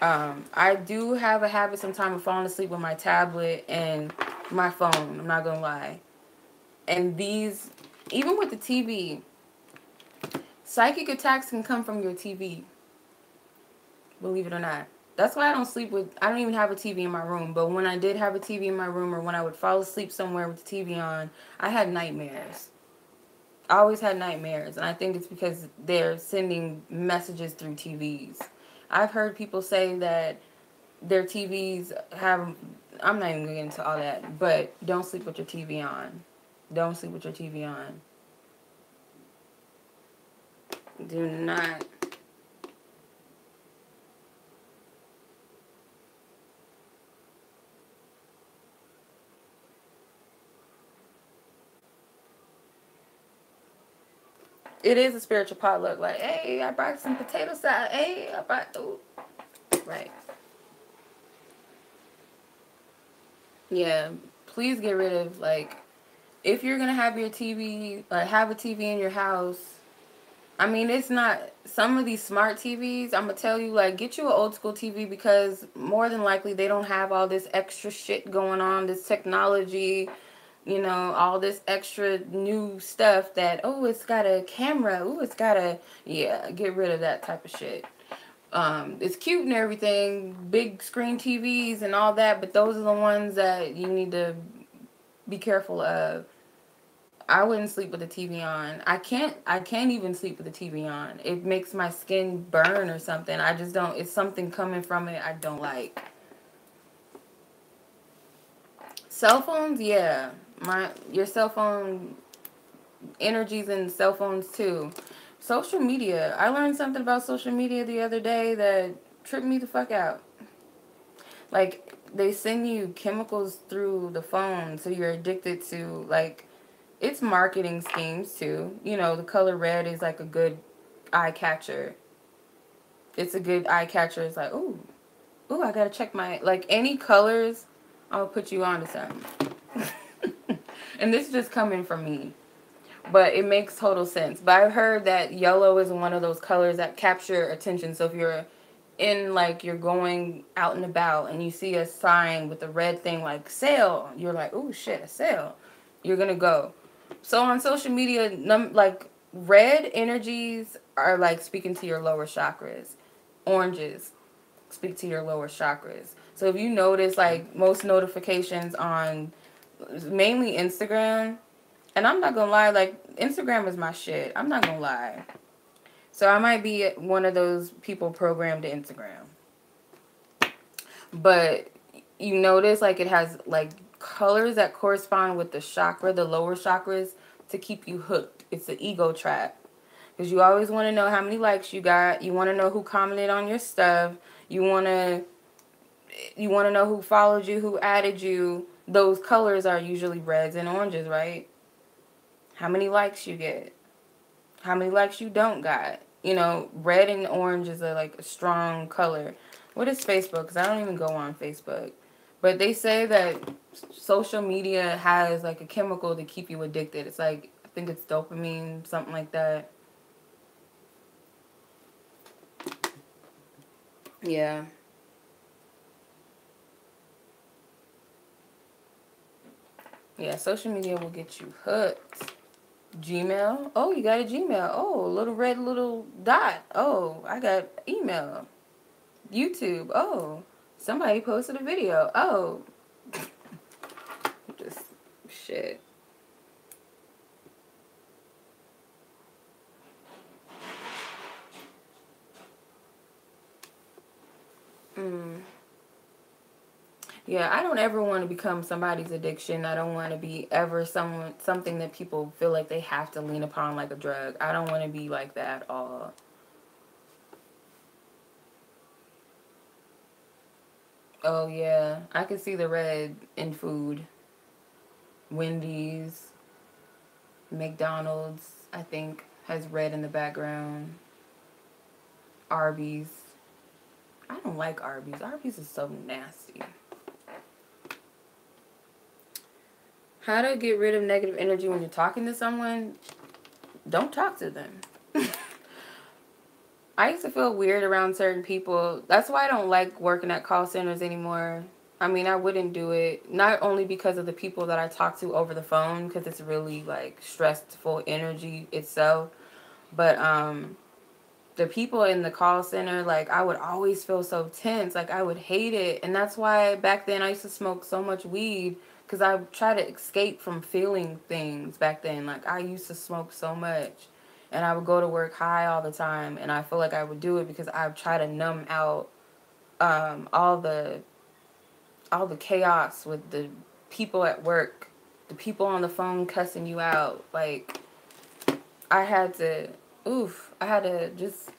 I do have a habit sometimes of falling asleep with my tablet and my phone. I'm not gonna lie. And these, even with the TV, psychic attacks can come from your TV. Believe it or not. That's why I don't even have a TV in my room. But when I did have a TV in my room or when I would fall asleep somewhere with the TV on, I had nightmares. I always had nightmares. And I think it's because they're sending messages through TVs. I've heard people say that their TVs have, I'm not even going to get into all that, but don't sleep with your TV on. Don't sleep with your TV on. Do not. It is a spiritual potluck. Like, hey, I brought some potato salad. Hey, I brought, ooh. Right. Yeah, please get rid of, like, if you're gonna have your TV, have a TV in your house. I mean, it's not, some of these smart TVs, I'm gonna tell you, like, get you an old school TV, because more than likely they don't have all this extra shit going on, this technology, you know, all this extra new stuff that, oh, it's got a camera, oh, it's got a, yeah, get rid of that type of shit. It's cute and everything, big screen TVs and all that, but those are the ones that you need to be careful of. I wouldn't sleep with the TV on. I can't even sleep with the TV on. It makes my skin burn or something. I just don't, it's something coming from it I don't like. Cell phones, yeah. Your cell phone energies in cell phones too. Social media. I learned something about social media the other day that tripped me the fuck out. Like, they send you chemicals through the phone, so you're addicted to, like, it's marketing schemes too. You know, the color red is like a good eye catcher. It's a good eye catcher. It's like, ooh, I gotta check my, like, any colors, I'll put you on to something. And this is just coming from me, but it makes total sense. But I've heard that yellow is one of those colors that capture attention. So if you're in, like, you're going out and about and you see a sign with a red thing like sale, you're like, oh shit, a sale. You're gonna go. So on social media, like, red energies are like speaking to your lower chakras. Oranges speak to your lower chakras. So if you notice, like, most notifications on mainly Instagram, and I'm not gonna lie, like, Instagram is my shit. I'm not gonna lie. So I might be one of those people programmed to Instagram. But you notice, like, it has, like, colors that correspond with the chakra, the lower chakras, to keep you hooked. It's the ego trap. Because you always want to know how many likes you got. You want to know who commented on your stuff. You want to know who followed you, who added you. Those colors are usually reds and oranges, right? How many likes you get. How many likes you don't got. You know, red and orange is like a strong color. What is Facebook? Because I don't even go on Facebook. But they say that social media has, like, a chemical to keep you addicted. It's like, I think it's dopamine, something like that. Yeah. Yeah, social media will get you hooked. Gmail. Oh, you got a Gmail. Oh, little red little dot. Oh, I got email. YouTube. Oh, somebody posted a video. Oh, just shit. Mm. Yeah, I don't ever want to become somebody's addiction. I don't want to be ever something that people feel like they have to lean upon, like a drug. I don't want to be like that at all. Oh yeah, I can see the red in food. Wendy's, McDonald's, I think, has red in the background. Arby's. I don't like Arby's. Arby's is so nasty. How to get rid of negative energy when you're talking to someone? Don't talk to them. I used to feel weird around certain people. That's why I don't like working at call centers anymore. I mean, I wouldn't do it. Not only because of the people that I talk to over the phone, because it's really, like, stressful energy itself. But the people in the call center, like, I would always feel so tense. Like, I would hate it. And that's why back then I used to smoke so much weed, because I try to escape from feeling things back then. Like, I used to smoke so much. And I would go to work high all the time. And I feel like I would do it because I would try to numb out all the chaos with the people at work, the people on the phone cussing you out. Like, I had to, I had to just,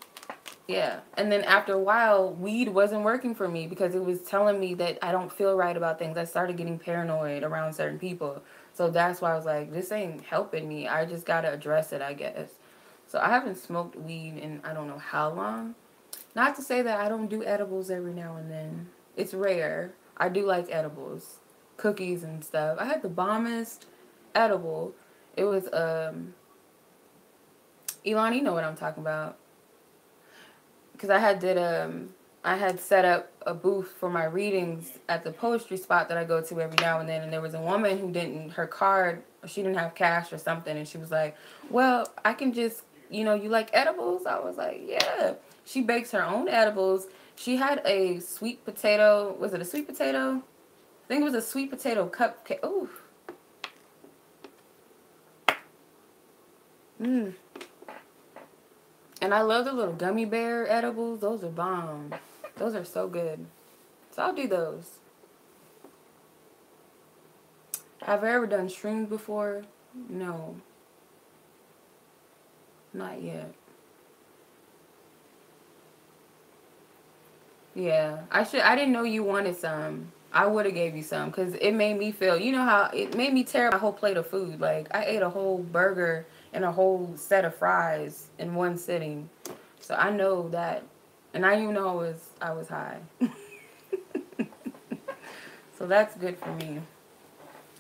yeah. And then after a while, weed wasn't working for me because it was telling me that I don't feel right about things. I started getting paranoid around certain people. So that's why I was like, this ain't helping me. I just got to address it, I guess. So I haven't smoked weed in I don't know how long. Not to say that I don't do edibles every now and then. It's rare. I do like edibles. cookies and stuff. I had the bombest edible. It was Elon, you know what I'm talking about. Because I had set up a booth for my readings at the poetry spot that I go to every now and then, and there was a woman who didn't, her card, she didn't have cash or something, and she was like, well, I can just, you know, you like edibles? I was like, yeah. She bakes her own edibles. She had a sweet potato, was it a sweet potato? I think it was a sweet potato cupcake. Ooh. Mmm. And I love the little gummy bear edibles. Those are bomb. Those are so good. So I'll do those. Have I ever done shrooms before? No. Not yet. Yeah. I didn't know you wanted some. I would have gave you some because it made me feel, you know how it made me tear my whole plate of food. Like I ate a whole burger and a whole set of fries in one sitting. So I know that, and I even know I was high. So that's good for me.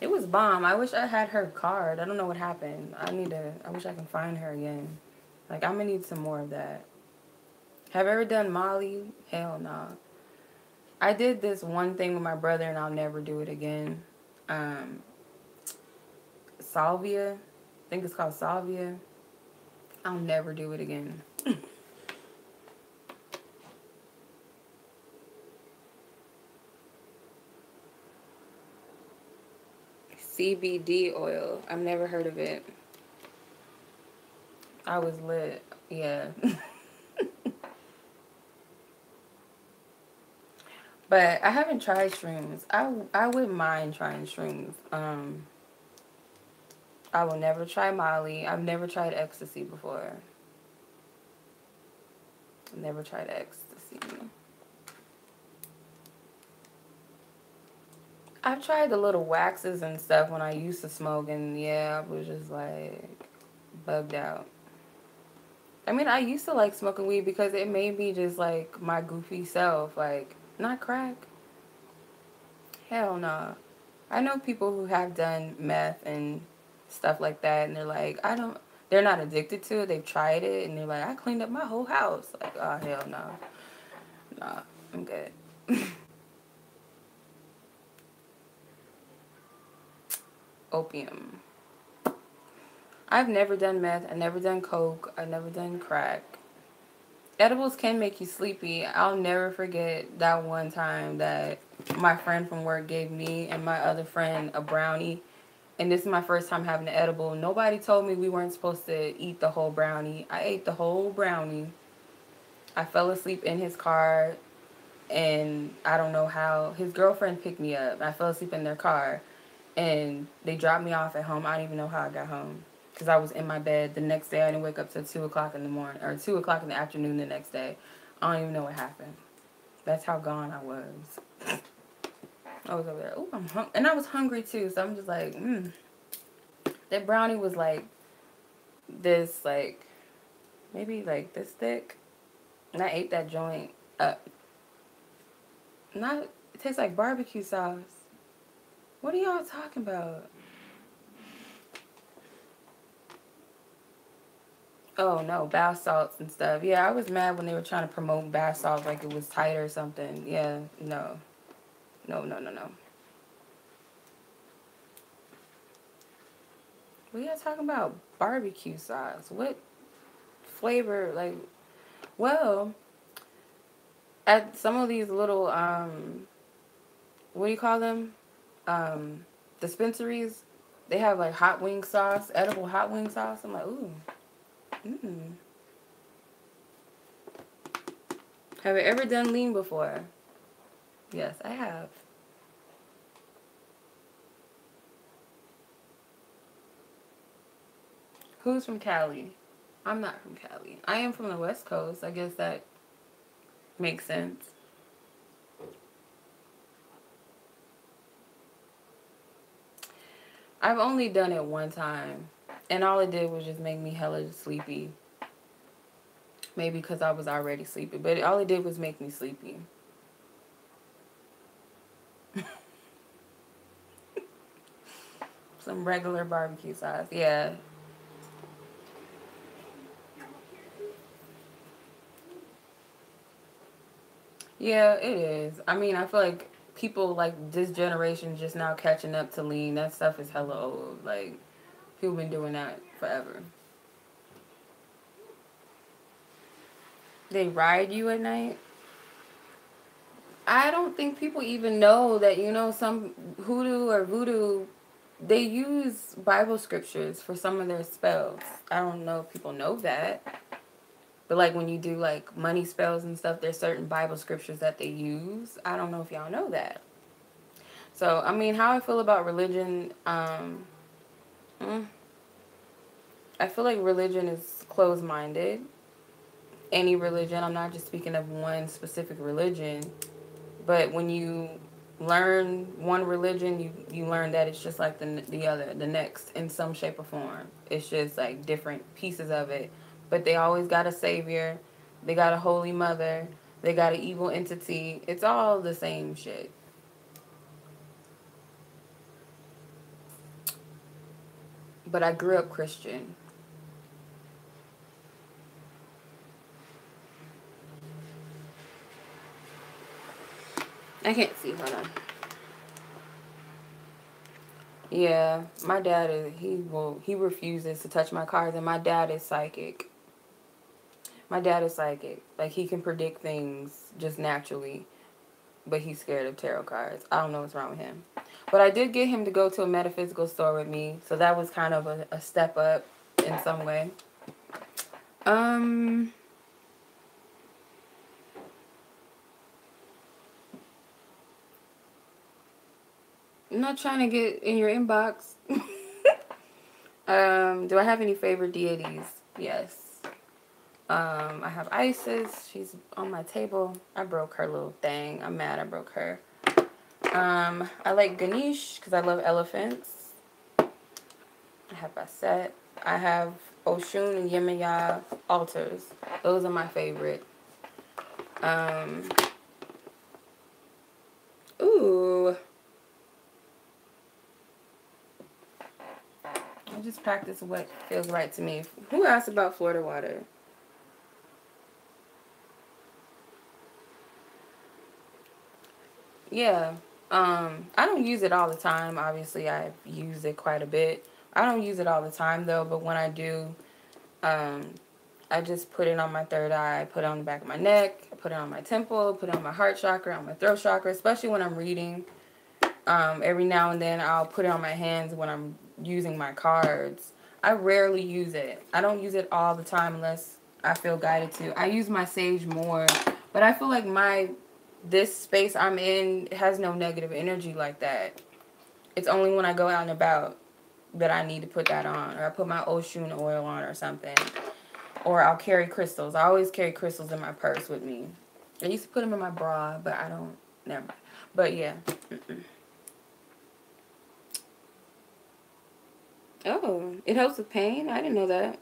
It was bomb. I wish I had her card. I don't know what happened. I wish I can find her again. Like, I'm gonna need some more of that. Have I ever done Molly? Hell no. Nah. I did this one thing with my brother and I'll never do it again. Salvia. I think it's called Salvia. I'll never do it again. CBD oil. I've never heard of it. I was lit. Yeah. But I haven't tried shrooms. I wouldn't mind trying shrooms. I will never try Molly. I've never tried ecstasy before. I've never tried ecstasy. I've tried the little waxes and stuff when I used to smoke, and yeah, I was just like bugged out. I mean, I used to like smoking weed because it made me just like my goofy self. Like, not crack. Hell no. I know people who have done meth and stuff like that, and they're like, they're not addicted to it. They've tried it, and they're like, I cleaned up my whole house. Like, oh, hell no. Nah, I'm good. Opium. I've never done meth. I've never done coke. I've never done crack. Edibles can make you sleepy. I'll never forget that one time that my friend from work gave me and my other friend a brownie. And this is my first time having an edible. Nobody told me we weren't supposed to eat the whole brownie. I ate the whole brownie. I fell asleep in his car. And I don't know how. His girlfriend picked me up. I fell asleep in their car. And they dropped me off at home. I don't even know how I got home. Because I was in my bed. The next day I didn't wake up till 2 o'clock in the morning. Or 2 o'clock in the afternoon the next day. I don't even know what happened. That's how gone I was. I was over there. Oh, I'm hungry. And I was hungry too. So I'm just like, That brownie was like this, like, maybe like this thick. And I ate that joint up. It tastes like barbecue sauce. What are y'all talking about? Oh no, bath salts and stuff. Yeah, I was mad when they were trying to promote bath salts like it was tight or something. Yeah, no. No, no, no, no. What are y'all talking about? Barbecue sauce. What flavor? Like, well, at some of these little, what do you call them? Dispensaries, they have like hot wing sauce, edible hot wing sauce. I'm like, ooh. Have I ever done lean before? Yes, I have. Who's from Cali? I'm not from Cali. I am from the West Coast. I guess that makes sense. I've only done it one time. And all it did was just make me hella sleepy. Maybe because I was already sleepy. But all it did was make me sleepy. Some regular barbecue sauce. Yeah. Yeah, it is. I mean, I feel like people like this generation just now catching up to lean. That stuff is hella old. Like, people been doing that forever. They ride you at night. I don't think people even know that, some hoodoo or voodoo, they use Bible scriptures for some of their spells. I don't know if people know that. But like when you do like money spells and stuff, there's certain Bible scriptures that they use. I don't know if y'all know that. So, I mean, how I feel about religion, mm, I feel like religion is closed-minded. Any religion, I'm not just speaking of one specific religion, but when you learn one religion, you learn that it's just like the other, the next, in some shape or form. It's just like different pieces of it. But they always got a savior. They got a holy mother. They got an evil entity. It's all the same shit. But I grew up Christian. I can't see. Hold on. Yeah, my dad is he refuses to touch my cards, and my dad is psychic. My dad is psychic. Like he can predict things just naturally, but he's scared of tarot cards. I don't know what's wrong with him. But I did get him to go to a metaphysical store with me, so that was kind of a step up in some way. Um I'm not trying to get in your inbox. Do I have any favorite deities? Yes. I have Isis. She's on my table. I broke her little thing. I'm mad I broke her. I like Ganesh because I love elephants. I have Basset. I have Oshun and Yemaya altars. Those are my favorite. Um, ooh. I just practice what feels right to me. Who asked about Florida water? Yeah. I don't use it all the time. Obviously, I use it quite a bit. I don't use it all the time, though, but when I do, um, I just put it on my third eye, put it on the back of my neck, put it on my temple, put it on my heart chakra, on my throat chakra, especially when I'm reading. Every now and then, I'll put it on my hands when I'm using my cards. I rarely use it. I don't use it all the time unless I feel guided to. I use my sage more, but I feel like this space I'm in has no negative energy like that. It's only when I go out and about that I need to put that on, or I put my Oshun oil on or something, or I'll carry crystals. I always carry crystals in my purse with me. I used to put them in my bra, but I don't. Never mind. But yeah. Oh, it helps with pain? I didn't know that.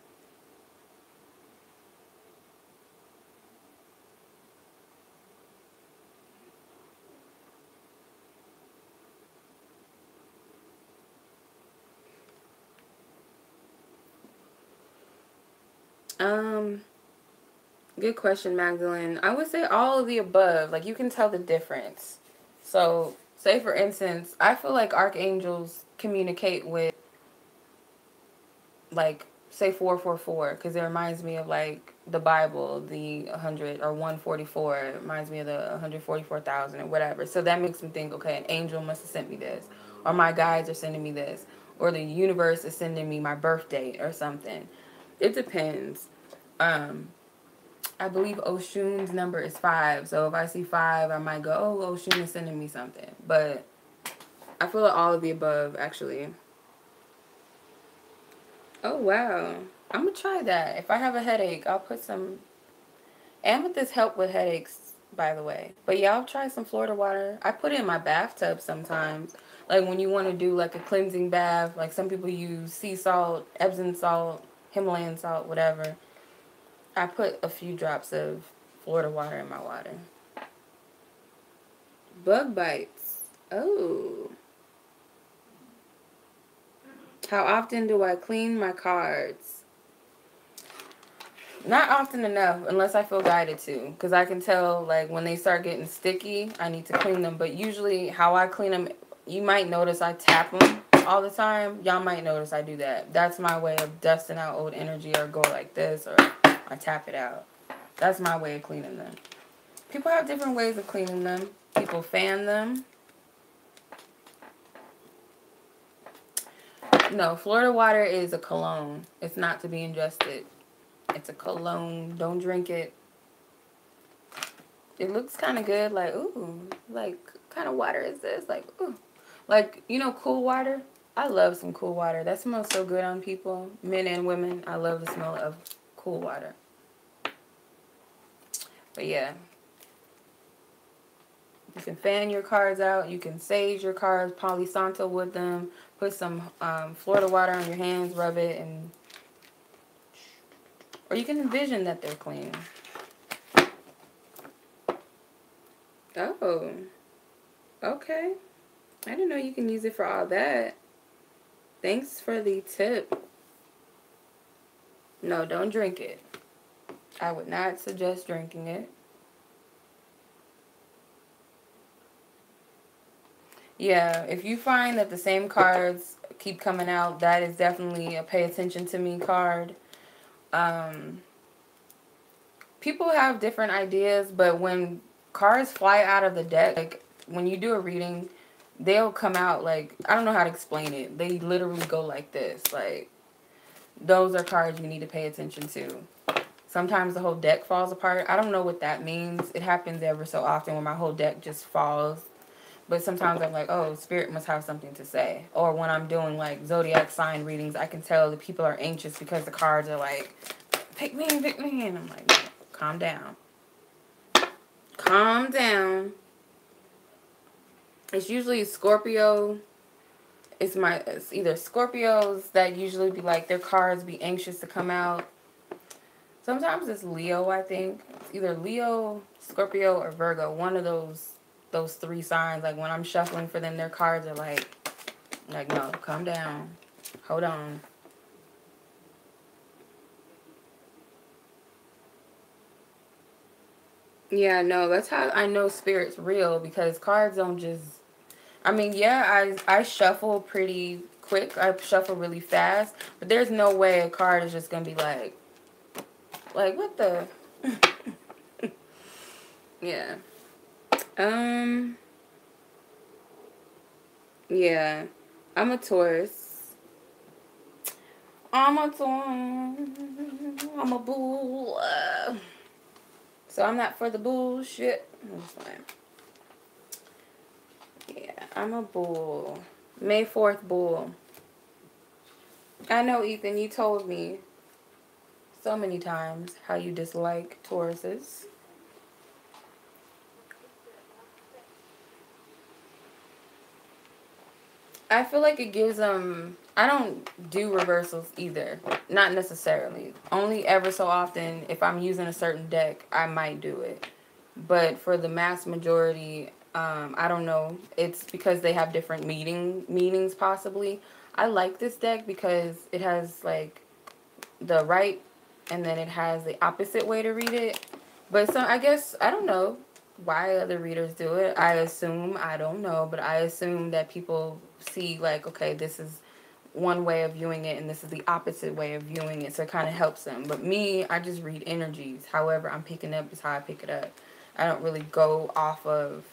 Um, Good question, Magdalene. I would say all of the above. Like, you can tell the difference. So, say for instance, I feel like archangels communicate with, like, say 444, because it reminds me of, like, the Bible, the 100 or 144. It reminds me of the 144,000 or whatever. So that makes me think, okay, an angel must have sent me this, or my guides are sending me this, or the universe is sending me my birth date or something. It depends. Um, I believe Oshun's number is 5. So if I see 5, I might go, oh, Oshun is sending me something. But I feel like all of the above, actually. Oh, wow. I'm going to try that. If I have a headache, I'll put some... Amethyst help with headaches, by the way. But yeah, I'll try some Florida water. I put it in my bathtub sometimes. Like when you want to do like a cleansing bath. Like some people use sea salt, Epsom salt, Himalayan salt, whatever. I put a few drops of Florida water in my water. Bug bites. Oh. How often do I clean my cards? Not often enough, unless I feel guided to. Because I can tell, like, when they start getting sticky, I need to clean them. But usually, how I clean them, you might notice I tap them all the time. Y'all might notice I do that. That's my way of dusting out old energy, or go like this, or I tap it out. That's my way of cleaning them. People have different ways of cleaning them. People fan them. No, Florida water is a cologne. It's not to be ingested. It's a cologne. Don't drink it. It looks kind of good. Like, ooh, like, what kind of water is this? Like, ooh. Like, you know, cool water? I love some cool water. That smells so good on people, men and women. I love the smell of cool water. But yeah. You can fan your cards out. You can sage your cards, Palo Santo with them. Put some Florida water on your hands, rub it, and... Or you can envision that they're clean. Oh. Okay. I didn't know you can use it for all that. Thanks for the tip. No, don't drink it. I would not suggest drinking it. Yeah, if you find that the same cards keep coming out, that is definitely a pay attention to me card. People have different ideas, but when cards fly out of the deck, like when you do a reading, they'll come out like, I don't know how to explain it. They literally go like this. Like, those are cards you need to pay attention to. Sometimes the whole deck falls apart. I don't know what that means. It happens ever so often when my whole deck just falls. But sometimes I'm like, oh, Spirit must have something to say. Or when I'm doing, like, zodiac sign readings, I can tell that people are anxious because the cards are like, pick me, pick me. And I'm like, calm down. Calm down. It's usually Scorpio. It's either Scorpios that usually be like, their cards be anxious to come out. Sometimes it's Leo, I think. It's either Leo, Scorpio, or Virgo. One of those three signs. Like, when I'm shuffling for them, their cards are like, no, calm down. Hold on. Yeah, no, that's how I know Spirit's real, because cards don't just... I mean, yeah, I shuffle pretty quick. I shuffle really fast. But there's no way a card is just going to be like, what the... Yeah. Yeah. I'm a Taurus. I'm a bull. So I'm not for the bullshit. That's fine. Yeah, I'm a bull. May 4th bull. I know, Ethan, you told me so many times how you dislike Tauruses. I feel like it gives them... I don't do reversals either. Not necessarily. Only ever so often, if I'm using a certain deck, I might do it. But for the mass majority, I don't know. It's because they have different meanings, possibly. I like this deck because it has, like, the right, and then it has the opposite way to read it. But so I guess, I don't know why other readers do it. I don't know, but I assume that people see, like, okay, this is one way of viewing it and this is the opposite way of viewing it, so it kind of helps them. But me, I just read energies. However I'm picking up is how I pick it up. I don't really go off of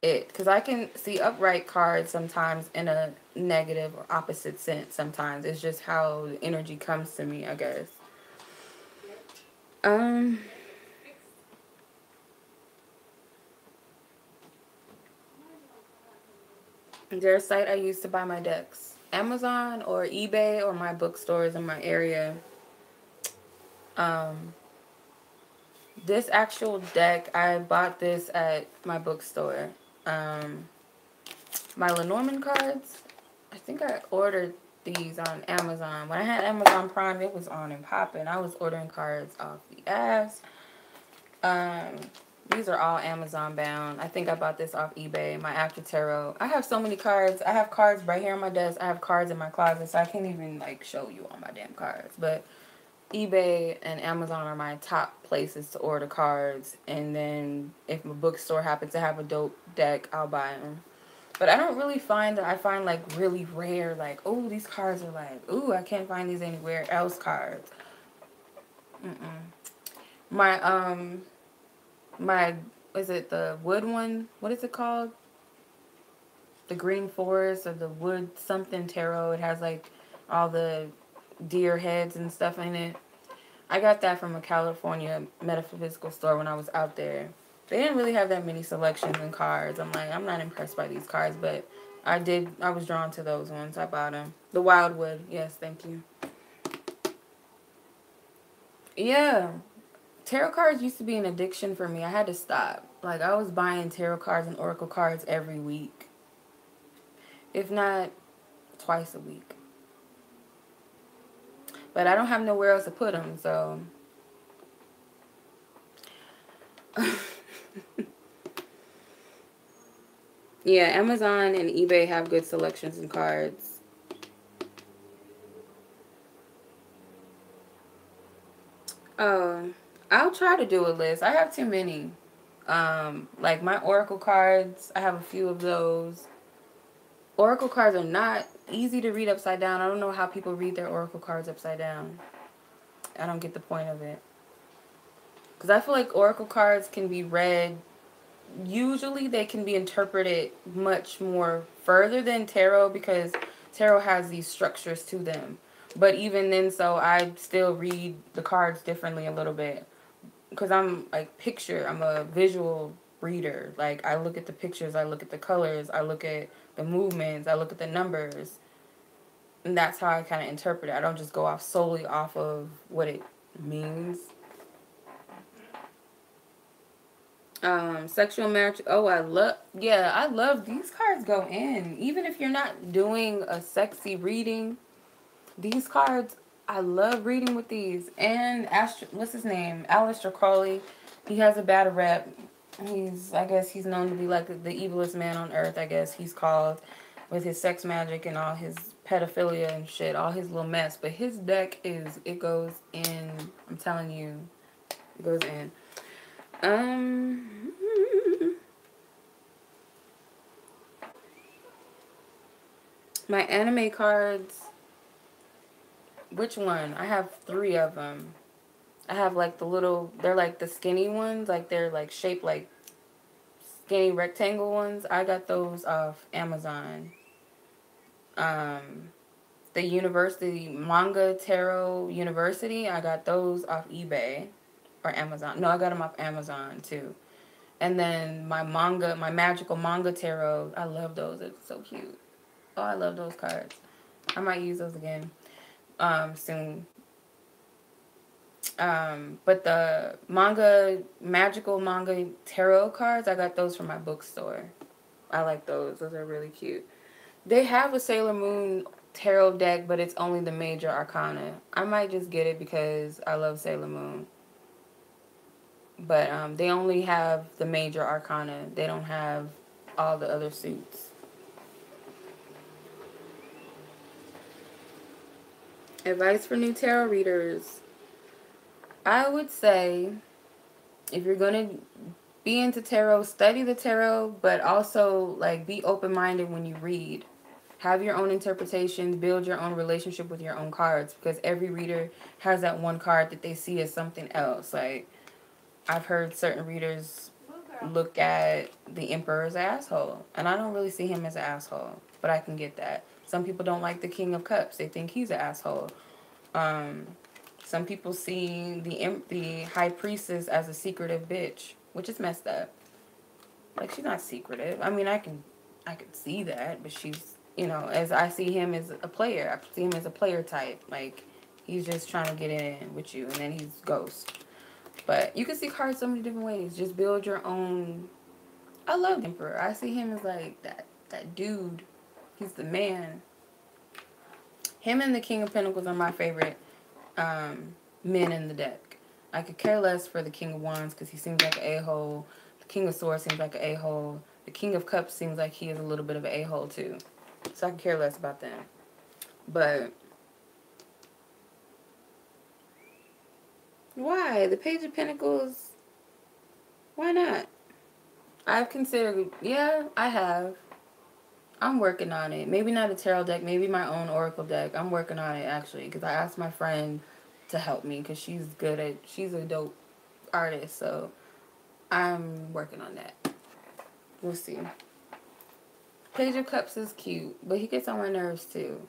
it, because I can see upright cards sometimes in a negative or opposite sense. Sometimes it's just how the energy comes to me, I guess. Is there a site I use to buy my decks? Amazon or eBay or my bookstores in my area. This actual deck, I bought this at my bookstore. My Lenormand cards, I think I ordered these on Amazon. When I had Amazon Prime, it was on and popping. I was ordering cards off the ass. These are all Amazon bound. I think I bought this off eBay. My After Tarot. I have so many cards. I have cards right here on my desk. I have cards in my closet, so I can't even like show you all my damn cards. But eBay and Amazon are my top places to order cards. And then if my bookstore happens to have a dope deck, I'll buy them. But I don't really find that. I find like really rare, like, oh, these cards are like, ooh, I can't find these anywhere else cards. My my, is it the wood one? What is it called? The Green Forest or the Wood something tarot. It has like all the deer heads and stuff in it. I got that from a California metaphysical store when I was out there. They didn't really have that many selections and cards. I'm like, I'm not impressed by these cards, but I was drawn to those ones. I bought them. The Wildwood. Yes, thank you. Yeah. Tarot cards used to be an addiction for me. I had to stop. Like, I was buying tarot cards and oracle cards every week. If not, twice a week. But I don't have nowhere else to put them, so... Yeah, Amazon and eBay have good selections and cards. I'll try to do a list. I have too many. Like my Oracle cards, I have a few of those. Oracle cards are not easy to read upside down. I don't know how people read their Oracle cards upside down. I don't get the point of it. Because I feel like Oracle cards can be read, usually they can be interpreted much more further than tarot because tarot has these structures to them. But even then, so I still read the cards differently a little bit. Because I'm like I'm a visual reader. Like I look at the pictures, I look at the colors, I look at the movements, I look at the numbers. And that's how I kind of interpret it. I don't just go off solely off of what it means. Sexual marriage. Oh, I love these cards go in. Even if you're not doing a sexy reading, these cards, I love reading with these. And what's his name? Aleister Crowley. He has a bad rep. I guess he's known to be like the evilest man on earth, I guess he's called, with his sex magic and all his pedophilia and shit, all his little mess. But his deck it goes in. I'm telling you, it goes in. My anime cards. Which one? I have 3 of them. I have like they're like the skinny ones, like they're like shaped like skinny rectangle ones. I got those off Amazon. The University Manga Tarot University, I got those off eBay or Amazon. No, I got them off Amazon too. And then my magical manga tarot, I love those. It's so cute. Oh, I love those cards. I might use those again soon. But the magical manga tarot cards, I got those from my bookstore. I like those. Those are really cute. They have a Sailor Moon tarot deck, but it's only the major arcana. I might just get it because I love Sailor Moon. But they only have the major arcana. They don't have all the other suits. Advice for new tarot readers. I would say if you're going to be into tarot, study the tarot, but also like be open-minded when you read. Have your own interpretations, build your own relationship with your own cards, because every reader has that one card that they see as something else. Like I've heard certain readers look at the Emperor as an asshole, and I don't really see him as an asshole, but I can get that. Some people don't like the King of Cups. They think he's an asshole. Some people see the High Priestess as a secretive bitch, which is messed up. Like, she's not secretive. I mean, I can see that, but she's, as I see him as a player. I see him as a player type. Like, he's just trying to get in with you, and then he's ghost. But you can see cards so many different ways. Just build your own. I love the Emperor. I see him as like that dude. He's the man. Him and the King of Pentacles are my favorite men in the deck. I could care less for the King of Wands because he seems like an a-hole. The King of Swords seems like an a-hole. The King of Cups seems like he is a little bit of an a-hole too. So I can care less about them. But why? The Page of Pentacles, why not? I've considered, yeah, I have. I'm working on it. Maybe not a tarot deck, maybe my own oracle deck. I'm working on it actually because I asked my friend to help me because she's a dope artist. So I'm working on that. We'll see. Page of Cups is cute, but he gets on my nerves too.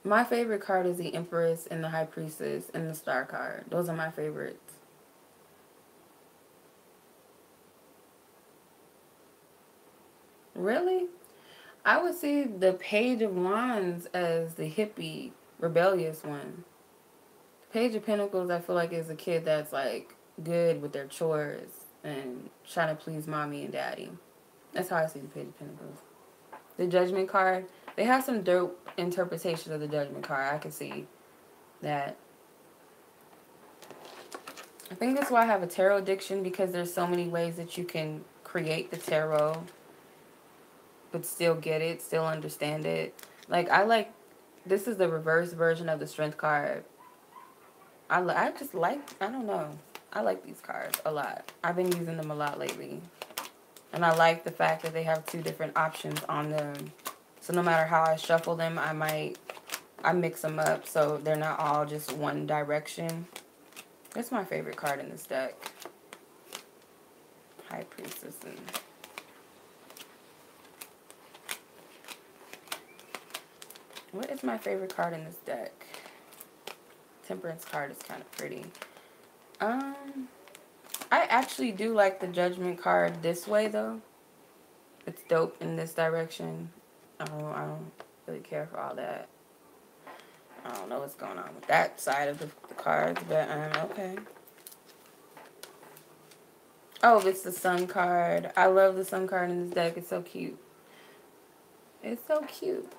My favorite card is the Empress and the High Priestess and the Star card. Those are my favorites. Really? I would see the Page of Wands as the hippie, rebellious one. The Page of Pentacles, I feel like, is a kid that's, like, good with their chores and trying to please mommy and daddy. That's how I see the Page of Pentacles. The Judgment card, they have some dope interpretation of the Judgment card. I can see that. I think that's why I have a tarot addiction, because there's so many ways that you can create the tarot but still get it, still understand it. Like, this is the reverse version of the Strength card. I just like, I don't know. I like these cards a lot. I've been using them a lot lately. And I like the fact that they have 2 different options on them. So no matter how I shuffle them, I mix them up so they're not all just one direction. That's my favorite card in this deck. High Priestess. And what is my favorite card in this deck? Temperance card is kind of pretty. I actually do like the Judgment card this way, though. It's dope in this direction. I don't really care for all that. I don't know what's going on with that side of the cards, but okay. Oh, it's the Sun card. I love the Sun card in this deck. It's so cute. It's so cute.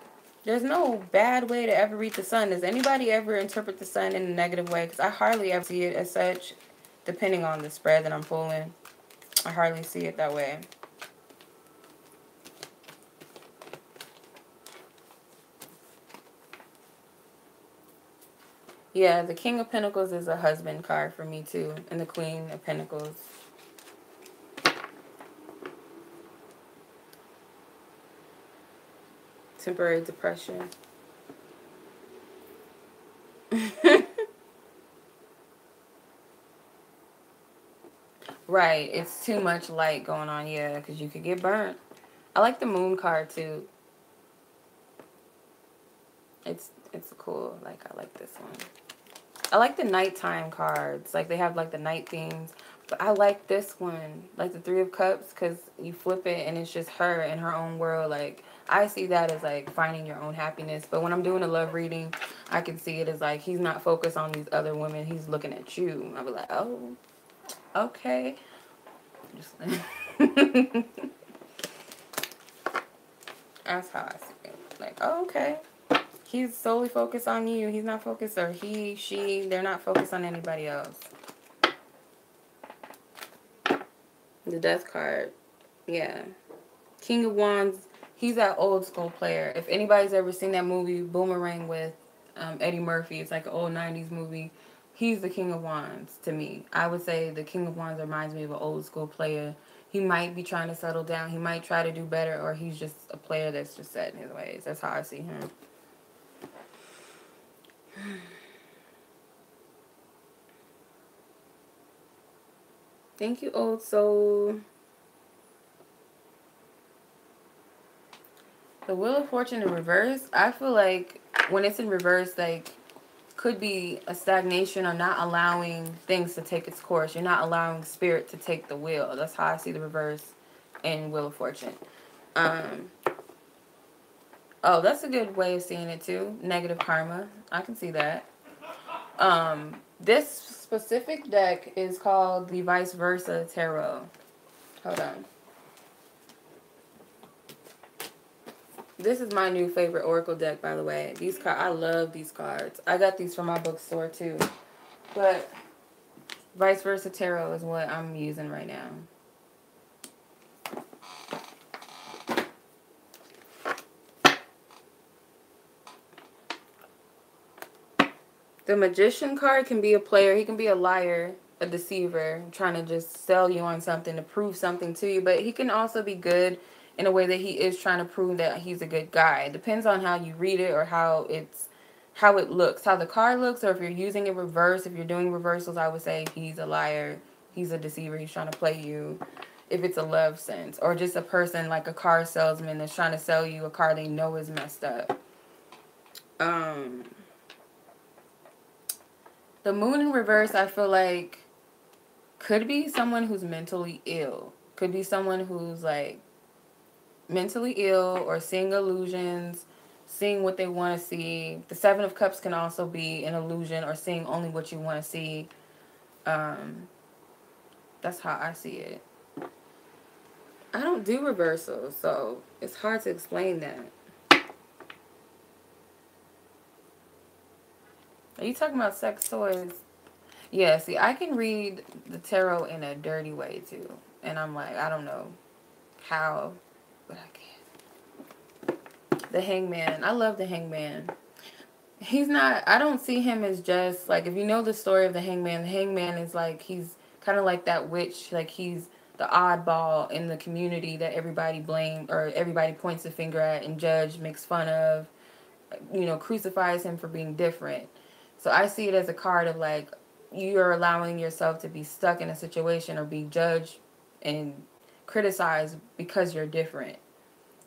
There's no bad way to ever read the Sun. Does anybody ever interpret the Sun in a negative way? Because I hardly ever see it as such, depending on the spread that I'm pulling. I hardly see it that way. Yeah, the King of Pentacles is a husband card for me too. And the Queen of Pentacles. Temporary depression. Right, it's too much light going on, yeah, because you could get burnt. I like the Moon card too. It's cool. Like, I like this one. I like the nighttime cards. Like, they have, like, the night themes. But I like this one. Like, the Three of Cups, because you flip it, and it's just her in her own world. Like, I see that as, like, finding your own happiness. But when I'm doing a love reading, I can see it as, like, he's not focused on these other women. He's looking at you. I'll be like, oh, okay. Just that's how I see it. Like, oh, okay. He's solely focused on you. He's not focused, or he, she, they're not focused on anybody else. The Death card. Yeah. King of Wands. He's that old school player. If anybody's ever seen that movie, Boomerang, with Eddie Murphy, it's like an old 90s movie. He's the King of Wands to me. I would say the King of Wands reminds me of an old school player. He might be trying to settle down. He might try to do better, or he's just a player that's just set in his ways. That's how I see him. Thank you, Old Soul. The Wheel of Fortune in reverse, I feel like when it's in reverse, like, could be a stagnation or not allowing things to take its course. You're not allowing spirit to take the wheel. That's how I see the reverse in Wheel of Fortune. Oh, that's a good way of seeing it too. Negative karma. I can see that. This specific deck is called the Vice Versa Tarot. Hold on. This is my new favorite Oracle deck, by the way. These cards, I love these cards. I got these from my bookstore too. But Vice versa tarot is what I'm using right now. The Magician card can be a player. He can be a liar, a deceiver, trying to just sell you on something to prove something to you. But he can also be good in a way that he is trying to prove that he's a good guy. It depends on how you read it or how it looks, how the card looks, or if you're using it reverse. If you're doing reversals, I would say he's a liar, he's a deceiver, he's trying to play you. If it's a love sense, or just a person like a car salesman that's trying to sell you a car they know is messed up. The moon in reverse, I feel like, could be someone who's mentally ill. Could be someone who's like mentally ill or seeing illusions, seeing what they want to see. The Seven of Cups can also be an illusion or seeing only what you want to see. That's how I see it. I don't do reversals, so it's hard to explain that. Are you talking about sex toys? Yeah, see, I can read the tarot in a dirty way, too. And I'm like, I don't know how, but I can. The Hangman. I love the Hangman. He's not, I don't see him as just, like, if you know the story of the Hangman is like, he's kind of like that witch. Like, he's the oddball in the community that everybody blame, or everybody points a finger at and judge, makes fun of, crucifies him for being different. So I see it as a card of, like, you're allowing yourself to be stuck in a situation or be judged and criticized because you're different.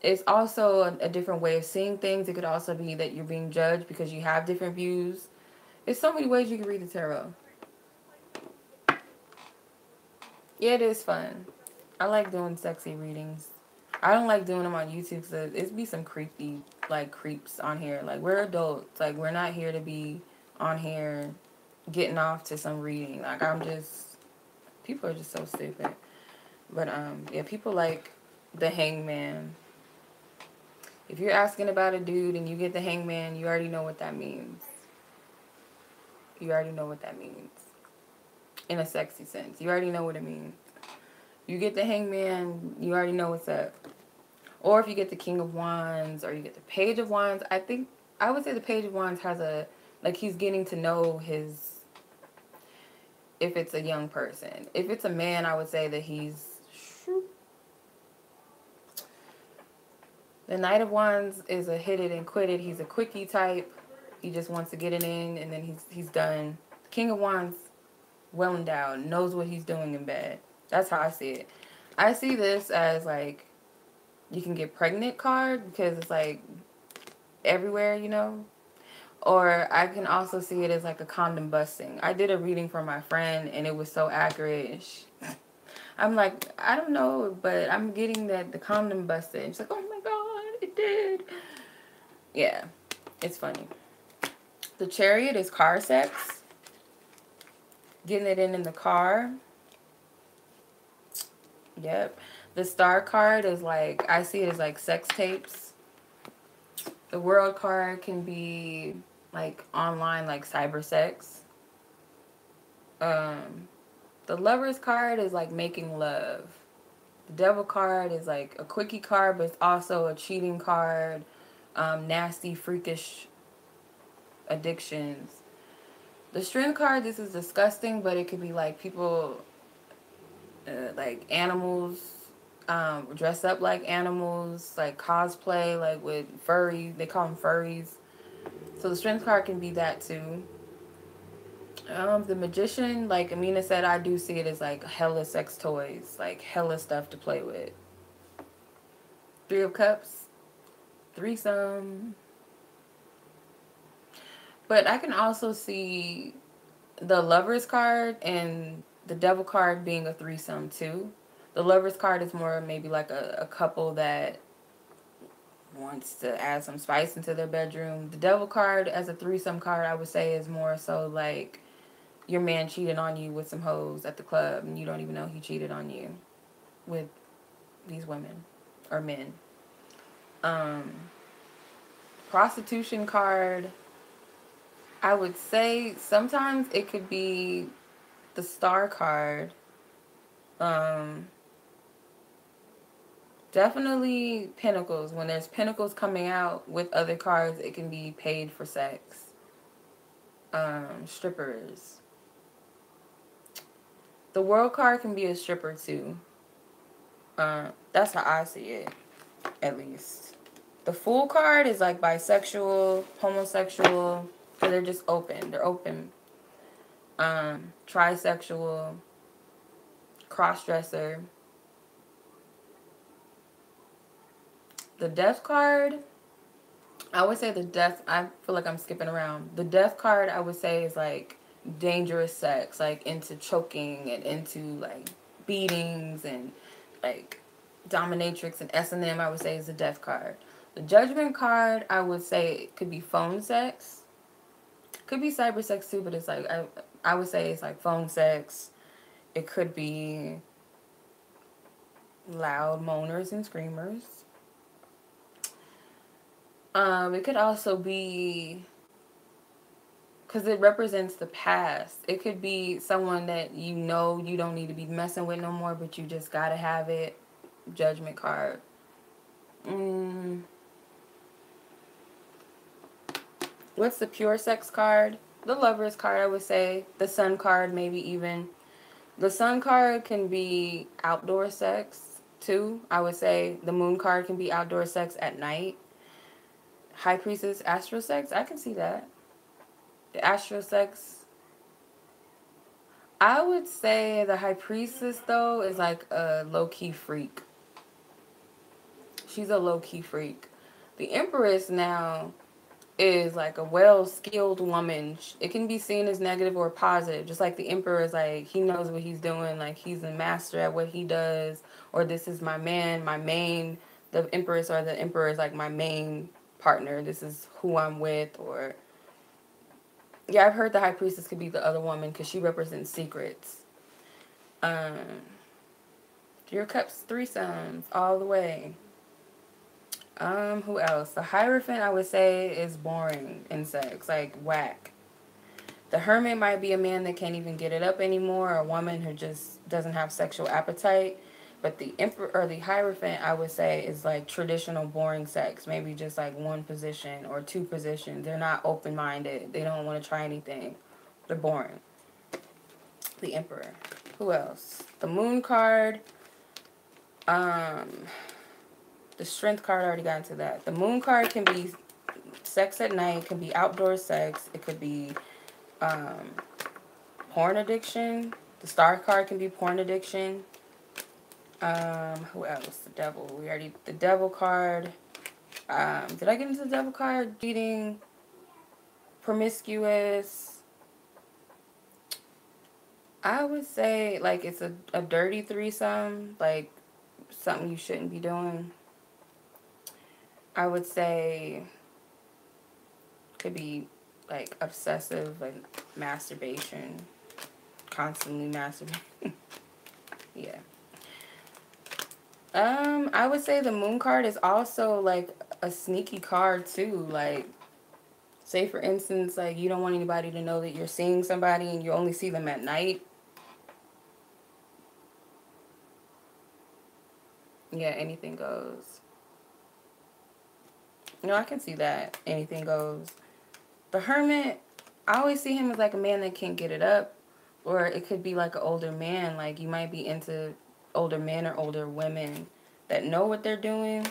It's also a different way of seeing things. It could also be that you're being judged because you have different views. There's so many ways you can read the tarot. Yeah, it is fun. I like doing sexy readings. I don't like doing them on YouTube because it'd be some creepy, like, creeps on here. Like, we're adults. Like, we're not here to be on here getting off to some reading. Like, people are just so stupid. But, yeah, people like the Hangman. If you're asking about a dude and you get the Hangman, you already know what that means. You already know what that means. In a sexy sense. You already know what it means. You get the Hangman, you already know what's up. Or if you get the King of Wands or you get the Page of Wands, I would say the Page of Wands has he's getting to know if it's a young person. If it's a man, I would say that the Knight of Wands is a hit it and quit it. He's a quickie type. He just wants to get it in and then he's done. King of Wands, well endowed, knows what he's doing in bed. That's how I see it. I see this as, like, you can get pregnant card because it's, like, everywhere, Or I can also see it as, like, a condom busting. I did a reading for my friend, and it was so accurate. I'm like, I don't know, but I'm getting that the condom busted. She's like, oh, my God, it did. Yeah, it's funny. The Chariot is car sex. Getting it in the car. Yep. The Star card is, like, I see it as, like, sex tapes. The World card can be, like, online, like, cyber sex. The Lovers card is, like, making love. The Devil card is, like, a quickie card, but it's also a cheating card. Nasty, freakish addictions. The Strength card, this is disgusting, but it could be, like, people, like, animals, dress up like animals, like cosplay, like with furry. They call them furries. So the Strength card can be that too. The Magician, like Amina said, I do see it as like hella sex toys, like hella stuff to play with. Three of Cups, threesome. But I can also see the Lovers card and the Devil card being a threesome too. The Lovers card is more maybe like a couple that wants to add some spice into their bedroom. The Devil card as a threesome card, I would say, is more so like your man cheated on you with some hoes at the club and you don't even know he cheated on you with these women or men. Prostitution card, I would say sometimes it could be the Star card, definitely Pentacles. When there's Pentacles coming out with other cards, it can be paid for sex. Strippers. The World card can be a stripper too. That's how I see it, at least. The Fool card is like bisexual, homosexual, so they're just open. They're open. Trisexual, cross-dresser. The Death card, I would say the Death, I feel like I'm skipping around. The Death card, I would say, is like dangerous sex, like into choking and into like beatings and like dominatrix and S&M, I would say, is the Death card. The Judgment card, I would say it could be phone sex. Could be cyber sex too, but it's like, I would say it's like phone sex. It could be loud moaners and screamers. It could also be, because it represents the past. It could be someone that you know you don't need to be messing with no more, but you just gotta have it. Judgment card. What's the pure sex card? The Lovers card, I would say. The Sun card, maybe even. The Sun card can be outdoor sex, too. I would say the Moon card can be outdoor sex at night. High Priestess, astral sex. I can see that. The astral sex. I would say the High Priestess, though, is like a low-key freak. She's a low-key freak. The Empress now is like a well-skilled woman. It can be seen as negative or positive. Just like the Emperor is like, he knows what he's doing. Like, he's a master at what he does. Or this is my man, my main. The Empress or the Emperor is like my main partner. This is who I'm with. Or, yeah, I've heard the High Priestess could be the other woman because she represents secrets. Your Cups threesomes all the way. Who else? The Hierophant, I would say, is boring in sex, like whack. The Hermit might be a man that can't even get it up anymore, or a woman who just doesn't have sexual appetite. But the Emperor or the Hierophant, I would say, is like traditional boring sex, maybe just like one position or two positions. They're not open-minded. They don't want to try anything. They're boring. The Emperor. Who else? The Moon card. The Strength card, I already got into that. The Moon card can be sex at night, can be outdoor sex. It could be porn addiction. The Star card can be porn addiction. Who else? The Devil. The Devil card. Did I get into the Devil card? Cheating, promiscuous. I would say, like, it's a dirty threesome, like something you shouldn't be doing. I would say could be like obsessive, like masturbation, constantly masturbating. Yeah. I would say the Moon card is also like a sneaky card too. Like, say for instance, like you don't want anybody to know that you're seeing somebody and you only see them at night. Yeah, anything goes. You know, I can see that. Anything goes. The Hermit, I always see him as like a man that can't get it up. Or it could be like an older man. Like, you might be into older men or older women that know what they're doing.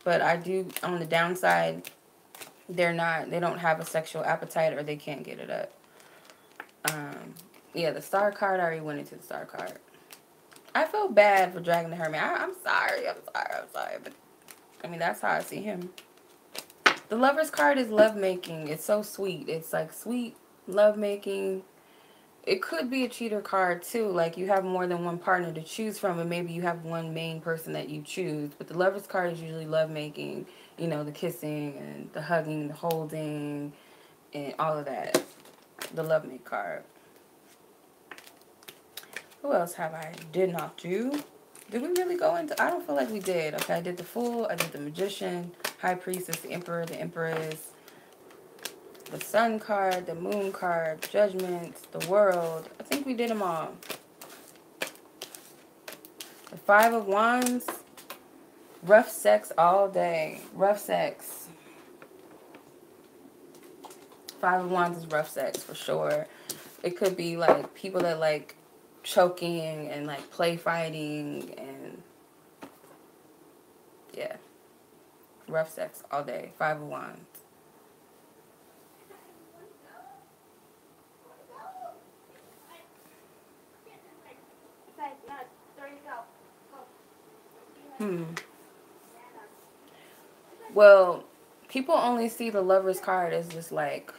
But I do, on the downside, they don't have a sexual appetite or they can't get it up. Yeah, the Star card, I already went into the Star card. I feel bad for dragging the Hermit. I'm sorry. But, I mean, that's how I see him. The Lover's card is lovemaking. It's so sweet. It's like sweet lovemaking. It could be a cheater card too. Like, you have more than one partner to choose from, and maybe you have one main person that you choose. But the Lover's card is usually lovemaking. You know, the kissing and the hugging, the holding, and all of that. The lovemake card. Who else have I did not do? Did we really go into... I don't feel like we did. Okay, I did the Fool. I did the Magician, High Priestess, the Emperor, the Empress. the Sun card, the Moon card, Judgment, the World. I think we did them all. The Five of Wands. Rough sex all day. Rough sex. Five of Wands is rough sex for sure. It could be like people that like choking and like play fighting and yeah. Rough sex all day. Five of Wands. Well, people only see the Lover's card as just like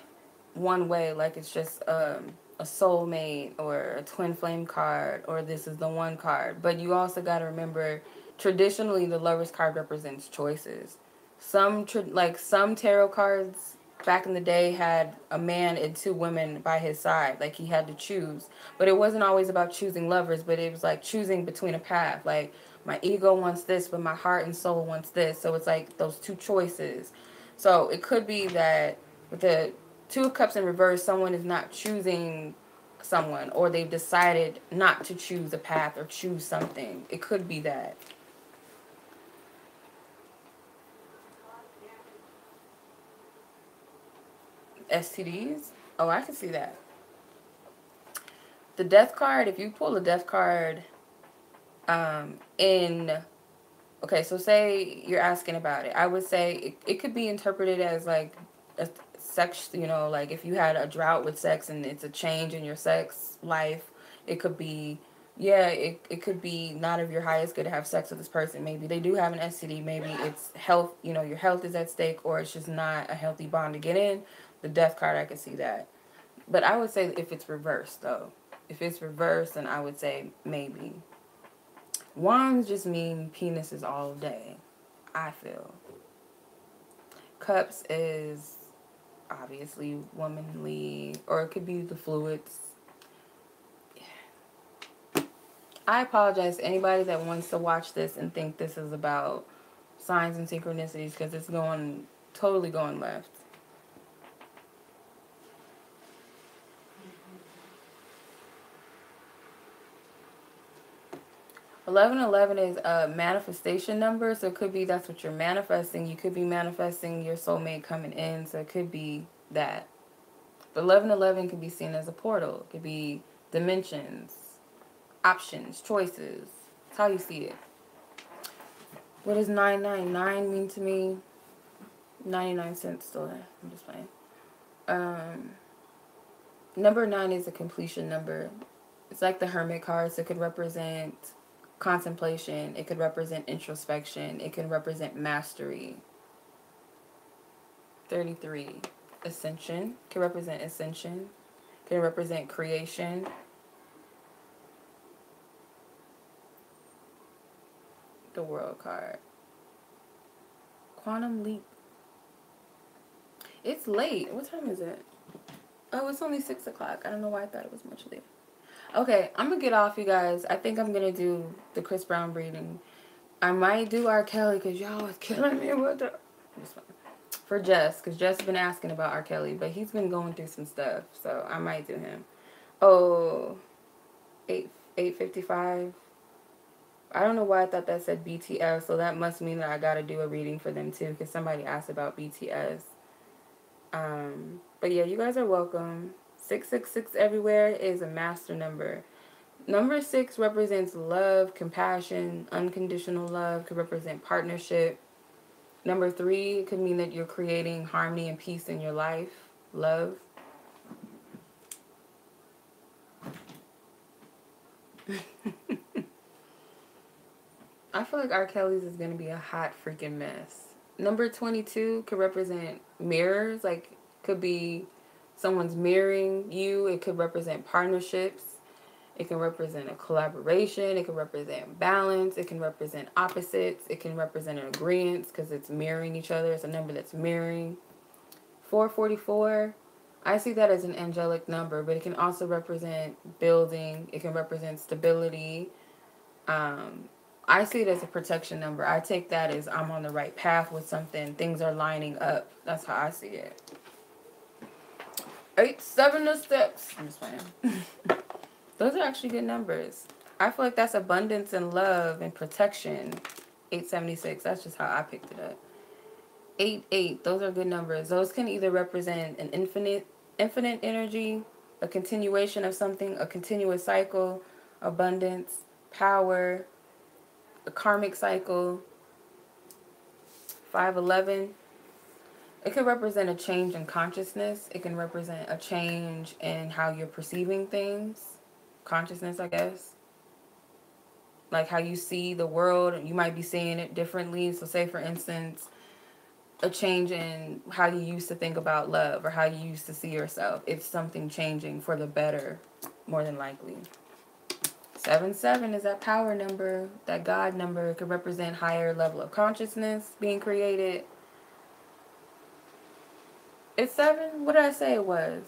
one way, like it's just a soulmate or a twin flame card, or this is the one card. But you also got to remember, traditionally the Lover's card represents choices. Some tarot cards back in the day had a man and two women by his side, like he had to choose. But it wasn't always about choosing lovers, but it was like choosing between a path. Like my ego wants this, but my heart and soul wants this. So it's like those two choices. So it could be that with the Two of Cups in reverse, someone is not choosing someone, or they've decided not to choose a path or choose something. It could be that. STDs? Oh, I can see that. The Death card, if you pull the Death card okay, so say you're asking about it. I would say it could be interpreted as like a sex, like if you had a drought with sex and it's a change in your sex life. It could be, yeah, it could be not of your highest good to have sex with this person. Maybe they do have an STD. Maybe it's health, your health is at stake, or it's just not a healthy bond to get in. The Death card, I could see that. But I would say if it's reversed, though. If it's reversed, then I would say maybe. Wands just mean penises all day, I feel. Cups is obviously womanly, or it could be the fluids. Yeah. I apologize to anybody that wants to watch this and think this is about signs and synchronicities, because it's totally going left. 1111 is a manifestation number, so it could be that's what you're manifesting. You could be manifesting your soulmate coming in, so it could be that. But 1111 could be seen as a portal. It could be dimensions, options, choices. That's how you see it. What does 999 mean to me? 99 cents still there. I'm just playing. Number 9 is a completion number. It's like the Hermit card, so it could represent contemplation. It could represent introspection. It can represent mastery. 33. Ascension. Can represent ascension. Can represent creation. The World card. Quantum leap. It's late. What time is it? Oh, it's only 6 o'clock. I don't know why I thought it was much later. Okay, I'm going to get off, you guys. I think I'm going to do the Chris Brown reading. I might do R. Kelly because y'all was killing me with the... For Jess, because Jess has been asking about R. Kelly, but he's been going through some stuff, so I might do him. Oh, 8:55. I don't know why I thought that said BTS, so that must mean that I got to do a reading for them too, because somebody asked about BTS. But yeah, you guys are welcome. 666 everywhere is a master number. Number 6 represents love, compassion, unconditional love. Could represent partnership. Number 3 could mean that you're creating harmony and peace in your life. Love. I feel like R. Kelly's is going to be a hot freaking mess. Number 22 could represent mirrors. Like, could be someone's mirroring you. It could represent partnerships. It can represent a collaboration. It can represent balance. It can represent opposites. It can represent an agreement because it's mirroring each other. It's a number that's mirroring. 444, I see that as an angelic number, but it can also represent building. It can represent stability. I see it as a protection number. I take that as I'm on the right path with something. Things are lining up. That's how I see it. 8, 7 to 6. I'm just playing. Those are actually good numbers. I feel like that's abundance and love and protection. 876. That's just how I picked it up. 8, 8. Those are good numbers. Those can either represent an infinite energy, a continuation of something, a continuous cycle, abundance, power, a karmic cycle. 511. It could represent a change in consciousness. It can represent a change in how you're perceiving things. Consciousness, I guess. Like how you see the world. You might be seeing it differently. So say, for instance, a change in how you used to think about love or how you used to see yourself. It's something changing for the better, more than likely. 77 is that power number, that God number. It could represent higher level of consciousness being created. It's 7? What did I say it was?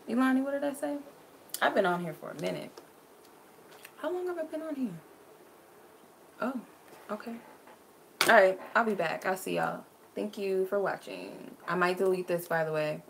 Ilani, what did I say? I've been on here for a minute. How long have I been on here? Oh, okay. Alright, I'll be back. I'll see y'all. Thank you for watching. I might delete this, by the way.